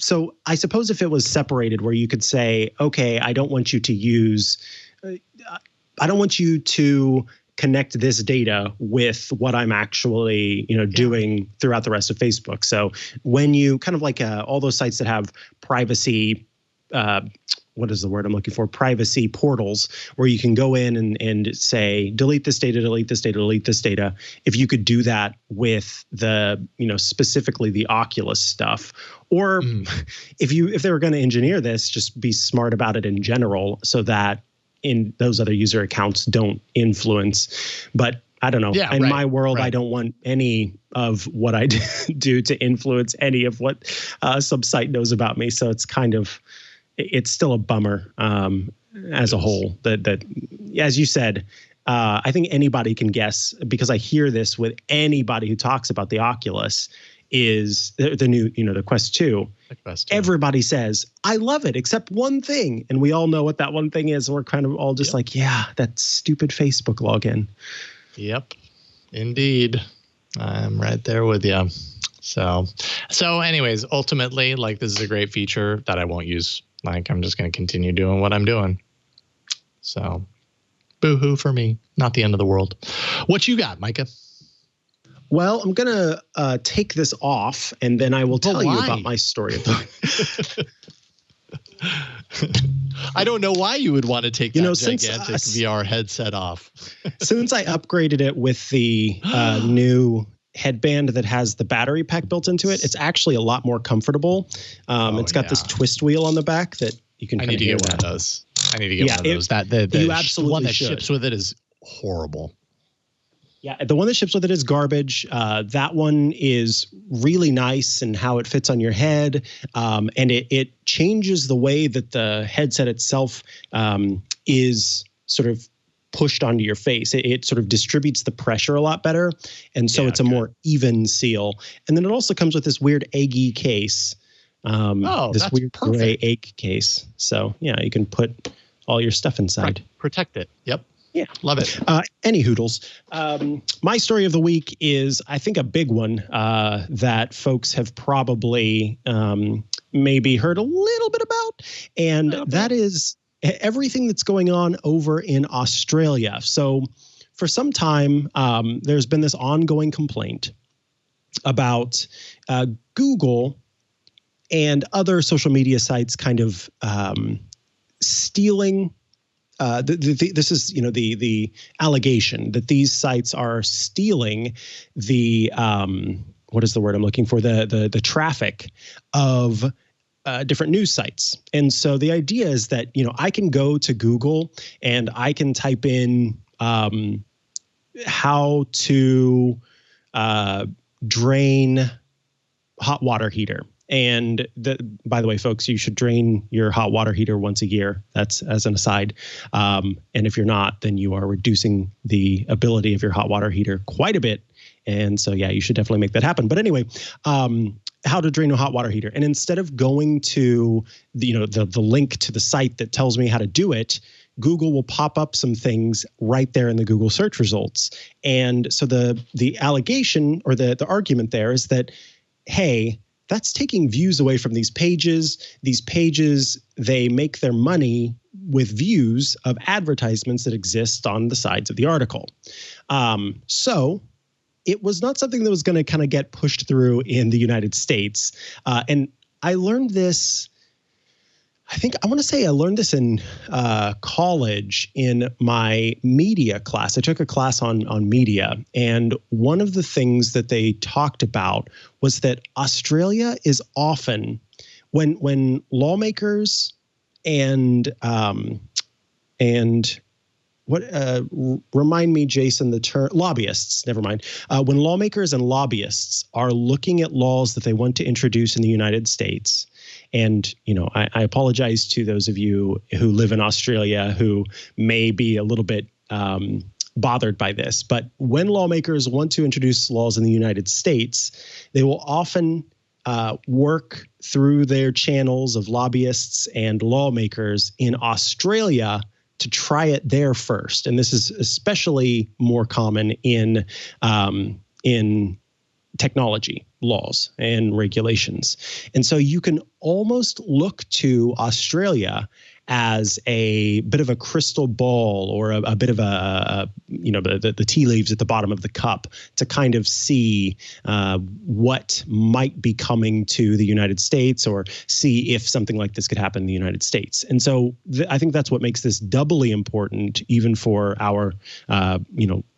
S1: So I suppose if it was separated, where you could say, okay, I don't want you to connect this data with what I'm actually, doing throughout the rest of Facebook. So when you kind of like all those sites that have privacy, what is the word I'm looking for? Privacy portals, where you can go in and say, delete this data, delete this data, delete this data. If you could do that with the, specifically the Oculus stuff, or if they were going to engineer this, just be smart about it in general, so that in those other user accounts don't influence. But I don't know.
S4: Yeah,
S1: in my world, I don't want any of what I do to influence any of what some site knows about me. So it's still a bummer as a whole. That, as you said, I think anybody can guess, because I hear this with anybody who talks about the Oculus, is the new, the Quest 2. Everybody says, I love it, except one thing. And we all know what that one thing is. And we're kind of all just like, yeah, that stupid Facebook login.
S4: Yep, indeed. I'm right there with you. So anyways, ultimately, this is a great feature that I won't use. I'm just going to continue doing what I'm doing. So boo-hoo for me. Not the end of the world. What you got, Micah?
S1: Well, I'm going to take this off, and then I will tell you about my story.
S4: I don't know why you would want to take that gigantic VR headset off.
S1: Since I upgraded it with the new headband that has the battery pack built into it, it's actually a lot more comfortable. It's got this twist wheel on the back that you can.
S4: I need to get one of those. I need to get one of those.
S1: You absolutely
S4: one that
S1: should.
S4: Ships with it is horrible.
S1: Yeah, the one that ships with it is garbage. That one is really nice and how it fits on your head. And it changes the way that the headset itself is sort of pushed onto your face. It sort of distributes the pressure a lot better. And so it's a more even seal. And then it also comes with this weird eggy case. This weird gray egg case. So yeah, you can put all your stuff inside.
S4: Protect it. Yep.
S1: Yeah.
S4: Love it.
S1: Any hoodles. My story of the week is, I think, a big one that folks have probably maybe heard a little bit about. And that is everything that's going on over in Australia. So for some time, there's been this ongoing complaint about Google and other social media sites kind of stealing. This is, the allegation that these sites are stealing the what is the word I'm looking for? The traffic of different news sites. And so the idea is that, I can go to Google and I can type in how to drain hot water heater. And by the way, folks, you should drain your hot water heater once a year. That's as an aside. And if you're not, then you are reducing the ability of your hot water heater quite a bit. And so, yeah, you should definitely make that happen. But anyway, how to drain a hot water heater. And instead of going to the link to the site that tells me how to do it, Google will pop up some things right there in the Google search results. And so the allegation or the argument there is that, hey, that's taking views away from these pages. These pages, they make their money with views of advertisements that exist on the sides of the article. So it was not something that was going to kind of get pushed through in the United States. And I learned this, I learned this in college in my media class. I took a class on media. And one of the things that they talked about was that Australia is often, when lawmakers remind me, Jason, the term lobbyists, never mind. When lawmakers and lobbyists are looking at laws that they want to introduce in the United States, and, I apologize to those of you who live in Australia who may be a little bit bothered by this, but when lawmakers want to introduce laws in the United States, they will often work through their channels of lobbyists and lawmakers in Australia to try it there first. And this is especially more common in technology laws and regulations. And so you can almost look to Australia as a bit of a crystal ball or a bit of the tea leaves at the bottom of the cup to kind of see what might be coming to the United States or see if something like this could happen in the United States. And so I think that's what makes this doubly important, even for our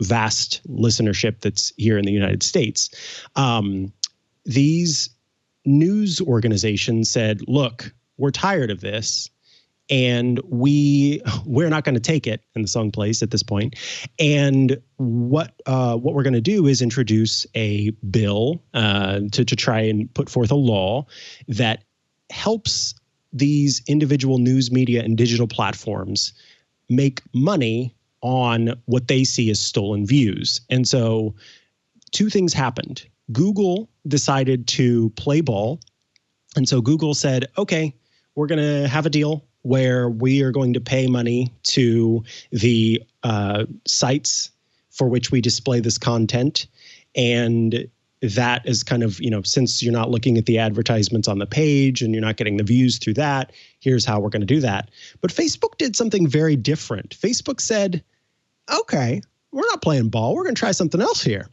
S1: vast listenership that's here in the United States. These news organizations said, look, we're tired of this. And we're not going to take it in the song place at this point. And what we're going to do is introduce a bill to try and put forth a law that helps these individual news media and digital platforms make money on what they see as stolen views. And so two things happened. Google decided to play ball. And so Google said, okay, we're going to have a deal where we are going to pay money to the sites for which we display this content. And that is kind of, since you're not looking at the advertisements on the page and you're not getting the views through that, here's how we're going to do that. But Facebook did something very different. Facebook said, okay, we're not playing ball. We're going to try something else here.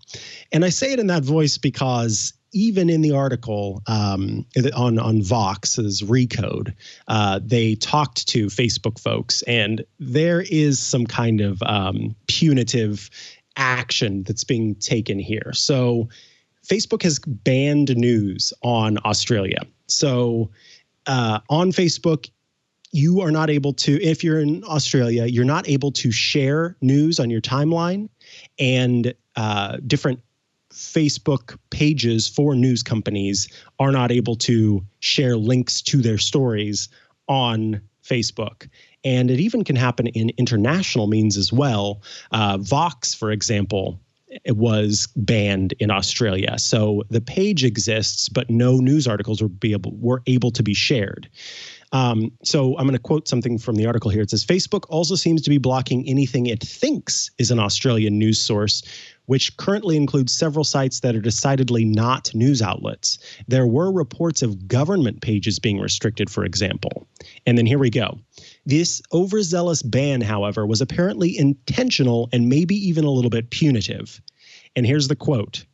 S1: And I say it in that voice because even in the article on Vox's Recode, they talked to Facebook folks, and there is some kind of punitive action that's being taken here. So Facebook has banned news on Australia. So on Facebook, you are not able to, if you're in Australia, you're not able to share news on your timeline, and different Facebook pages for news companies are not able to share links to their stories on Facebook. And it even can happen in international means as well. Vox, for example, it was banned in Australia. So the page exists, but no news articles were able to be shared. So I'm going to quote something from the article here. It says, Facebook also seems to be blocking anything it thinks is an Australian news source, which currently includes several sites that are decidedly not news outlets. There were reports of government pages being restricted, for example. And then here we go. This overzealous ban, however, was apparently intentional and maybe even a little bit punitive. And here's the quote.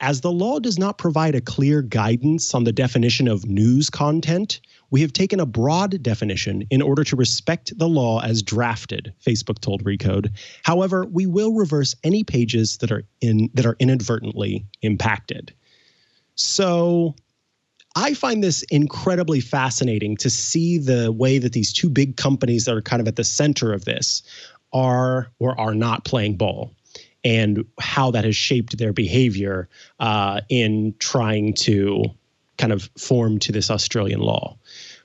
S1: As the law does not provide a clear guidance on the definition of news content, we have taken a broad definition in order to respect the law as drafted, Facebook told Recode. However, we will reverse any pages that are inadvertently impacted. So I find this incredibly fascinating to see the way that these two big companies that are kind of at the center of this are or are not playing ball, and how that has shaped their behavior in trying to kind of form to this Australian law.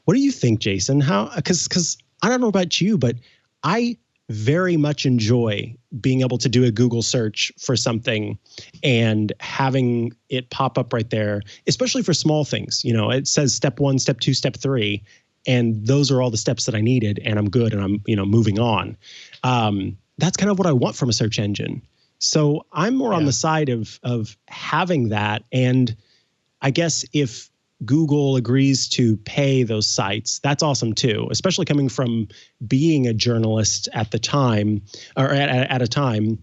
S1: What do you think, Jason? Because I don't know about you, but I very much enjoy being able to do a Google search for something and having it pop up right there, especially for small things. You know, it says step 1, step 2, step 3, and those are all the steps that I needed, and I'm good, and I'm, moving on. That's kind of what I want from a search engine. So I'm more on the side of having that. And I guess if Google agrees to pay those sites, that's awesome too, especially coming from being a journalist at the time, or at a time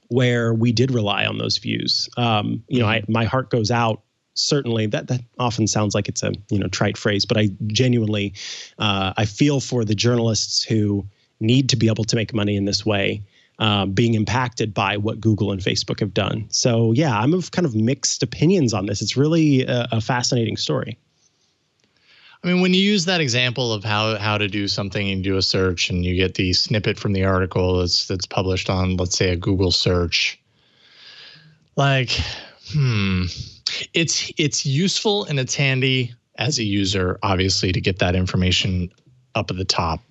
S1: where we did rely on those views. My heart goes out. Certainly, that often sounds like it's a trite phrase, but I genuinely I feel for the journalists who need to be able to make money in this way, being impacted by what Google and Facebook have done. So yeah, I'm of kind of mixed opinions on this. It's really a fascinating story.
S4: I mean, when you use that example of how to do something and do a search, and you get the snippet from the article that's published on, let's say, a Google search, like, it's useful and it's handy as a user, obviously, to get that information up at the top.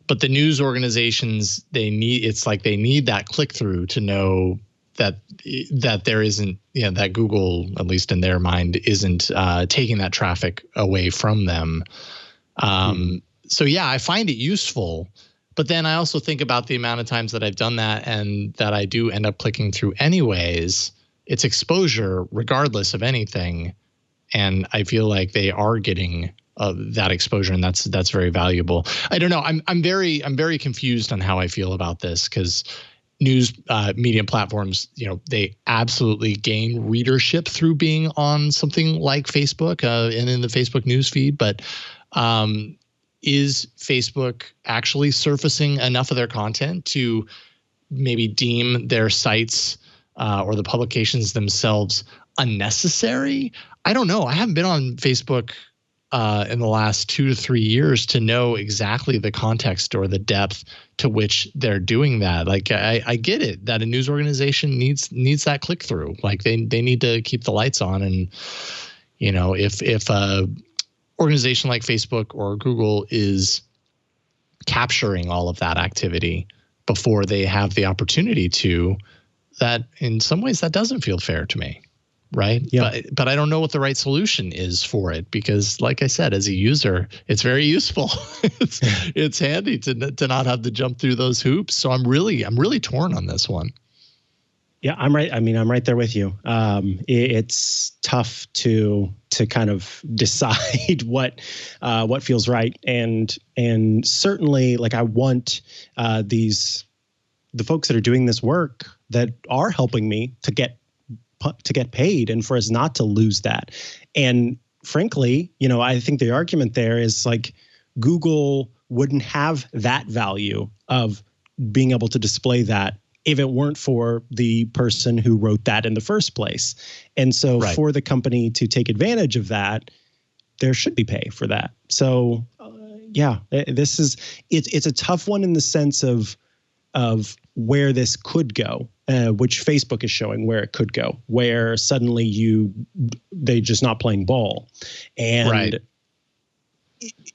S4: But the news organizations, they need that click through to know that there isn't, that Google, at least in their mind, isn't taking that traffic away from them. So yeah, I find it useful. But then I also think about the amount of times that I've done that and that I do end up clicking through anyways. It's exposure regardless of anything. And I feel like they are getting that exposure, and that's very valuable. I don't know. I'm very confused on how I feel about this, because news media platforms, they absolutely gain readership through being on something like Facebook and in the Facebook news feed. But is Facebook actually surfacing enough of their content to maybe deem their sites or the publications themselves unnecessary? I don't know. I haven't been on Facebook in the last 2 to 3 years to know exactly the context or the depth to which they're doing that. Like, I get it that a news organization needs that click through. Like, they need to keep the lights on. And, if a organization like Facebook or Google is capturing all of that activity before they have the opportunity to, that in some ways that doesn't feel fair to me. Right. Yeah. But I don't know what the right solution is for it, because, like I said, as a user, it's very useful. It's handy to not have to jump through those hoops. So I'm really torn on this one.
S1: Yeah, I'm right. I mean, I'm right there with you. It's tough to kind of decide what feels right, and certainly, like, I want the folks that are doing this work that are helping me to get paid, and for us not to lose that. And frankly, I think the argument there is, like, Google wouldn't have that value of being able to display that if it weren't for the person who wrote that in the first place. And so for the company to take advantage of that, there should be pay for that. So it's a tough one in the sense of where this could go, which Facebook is showing where it could go, where suddenly they just not playing ball. And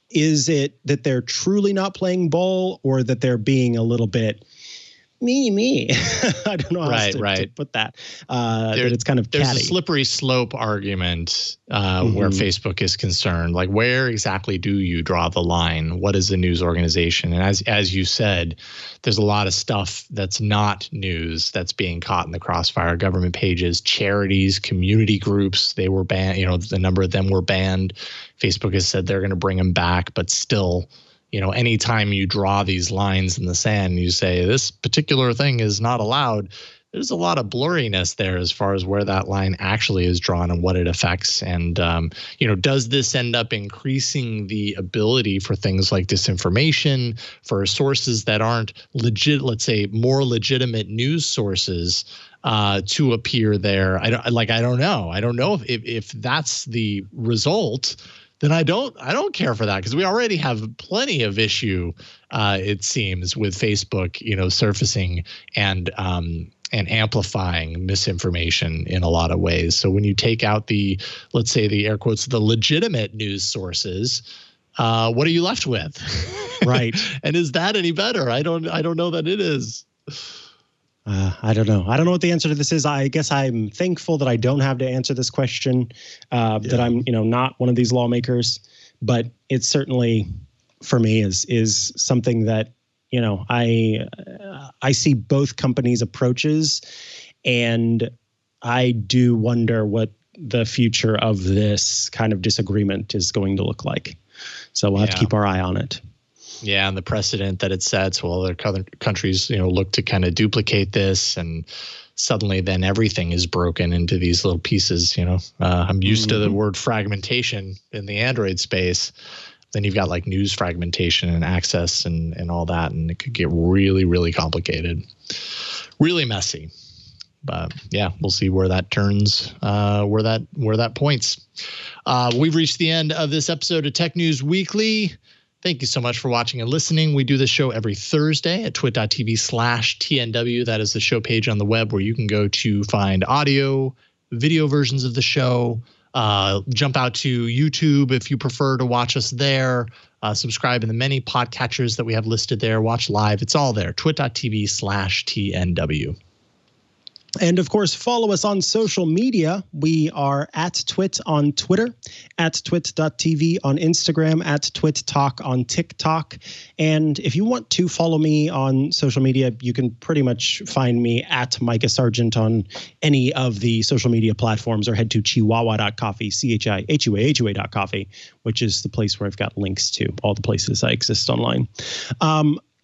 S1: is it that they're truly not playing ball, or that they're being a little bit me? I don't know how else to put that. That it's kind of catty.
S4: There's a slippery slope argument where Facebook is concerned. Like, where exactly do you draw the line? What is a news organization? And as you said, there's a lot of stuff that's not news that's being caught in the crossfire. Government pages, charities, community groups, they were banned. The number of them were banned. Facebook has said they're going to bring them back, but still, anytime you draw these lines in the sand, you say this particular thing is not allowed, there's a lot of blurriness there as far as where that line actually is drawn and what it affects. And, does this end up increasing the ability for things like disinformation, for sources that aren't legit, let's say more legitimate news sources, to appear there. I don't know. I don't know if that's the result. Then I don't care for that, because we already have plenty of issue, it seems, with Facebook, surfacing and amplifying misinformation in a lot of ways. So when you take out let's say the air quotes, the legitimate news sources, what are you left with?
S1: Right.
S4: And is that any better? I don't know that it is.
S1: I don't know. I don't know what the answer to this is. I guess I'm thankful that I don't have to answer this question, that I'm, not one of these lawmakers, but it certainly for me is something that, I see both companies' approaches, and I do wonder what the future of this kind of disagreement is going to look like. So we'll have to keep our eye on it.
S4: Yeah, and the precedent that it sets, well, other countries, look to kind of duplicate this, and suddenly then everything is broken into these little pieces. I'm used to the word fragmentation in the Android space. Then you've got like news fragmentation and access and all that, and it could get really, really complicated, really messy. But yeah, we'll see where that turns, where that points. We've reached the end of this episode of Tech News Weekly. Thank you so much for watching and listening. We do this show every Thursday at twit.tv/TNW. That is the show page on the web where you can go to find audio, video versions of the show. Jump out to YouTube if you prefer to watch us there. Subscribe in the many podcatchers that we have listed there. Watch live. It's all there. twit.tv/TNW.
S1: And of course, follow us on social media. We are at Twit on Twitter, at twit.tv on Instagram, at Twit Talk on TikTok. And if you want to follow me on social media, you can pretty much find me at Micah Sargent on any of the social media platforms, or head to chihuahua.coffee, CHIHUAHUA.coffee, which is the place where I've got links to all the places I exist online.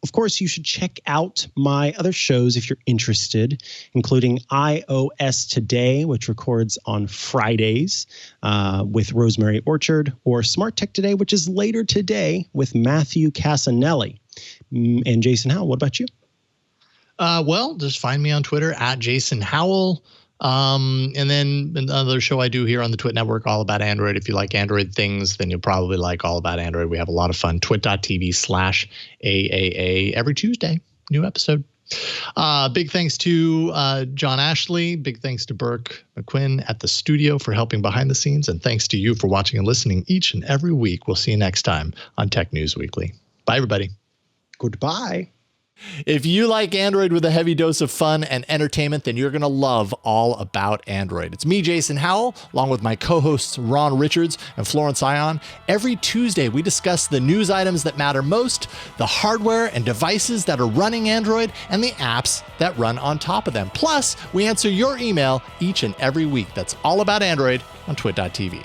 S1: Of course, you should check out my other shows if you're interested, including iOS Today, which records on Fridays with Rosemary Orchard, or Smart Tech Today, which is later today with Matthew Casanelli. And Jason Howell, what about you?
S4: Well, just find me on Twitter at Jason Howell. And then another show I do here on the Twit Network, All About Android. If you like Android things, then you'll probably like All About Android. We have a lot of fun. twit.tv/AAA every Tuesday. New episode. Big thanks to John Ashley. Big thanks to Burke McQuinn at the studio for helping behind the scenes. And thanks to you for watching and listening each and every week. We'll see you next time on Tech News Weekly. Bye, everybody.
S1: Goodbye.
S4: If you like Android with a heavy dose of fun and entertainment, then you're going to love All About Android. It's me, Jason Howell, along with my co-hosts Ron Richards and Florence Ion. Every Tuesday, we discuss the news items that matter most, the hardware and devices that are running Android, and the apps that run on top of them. Plus, we answer your email each and every week. That's All About Android on twit.tv.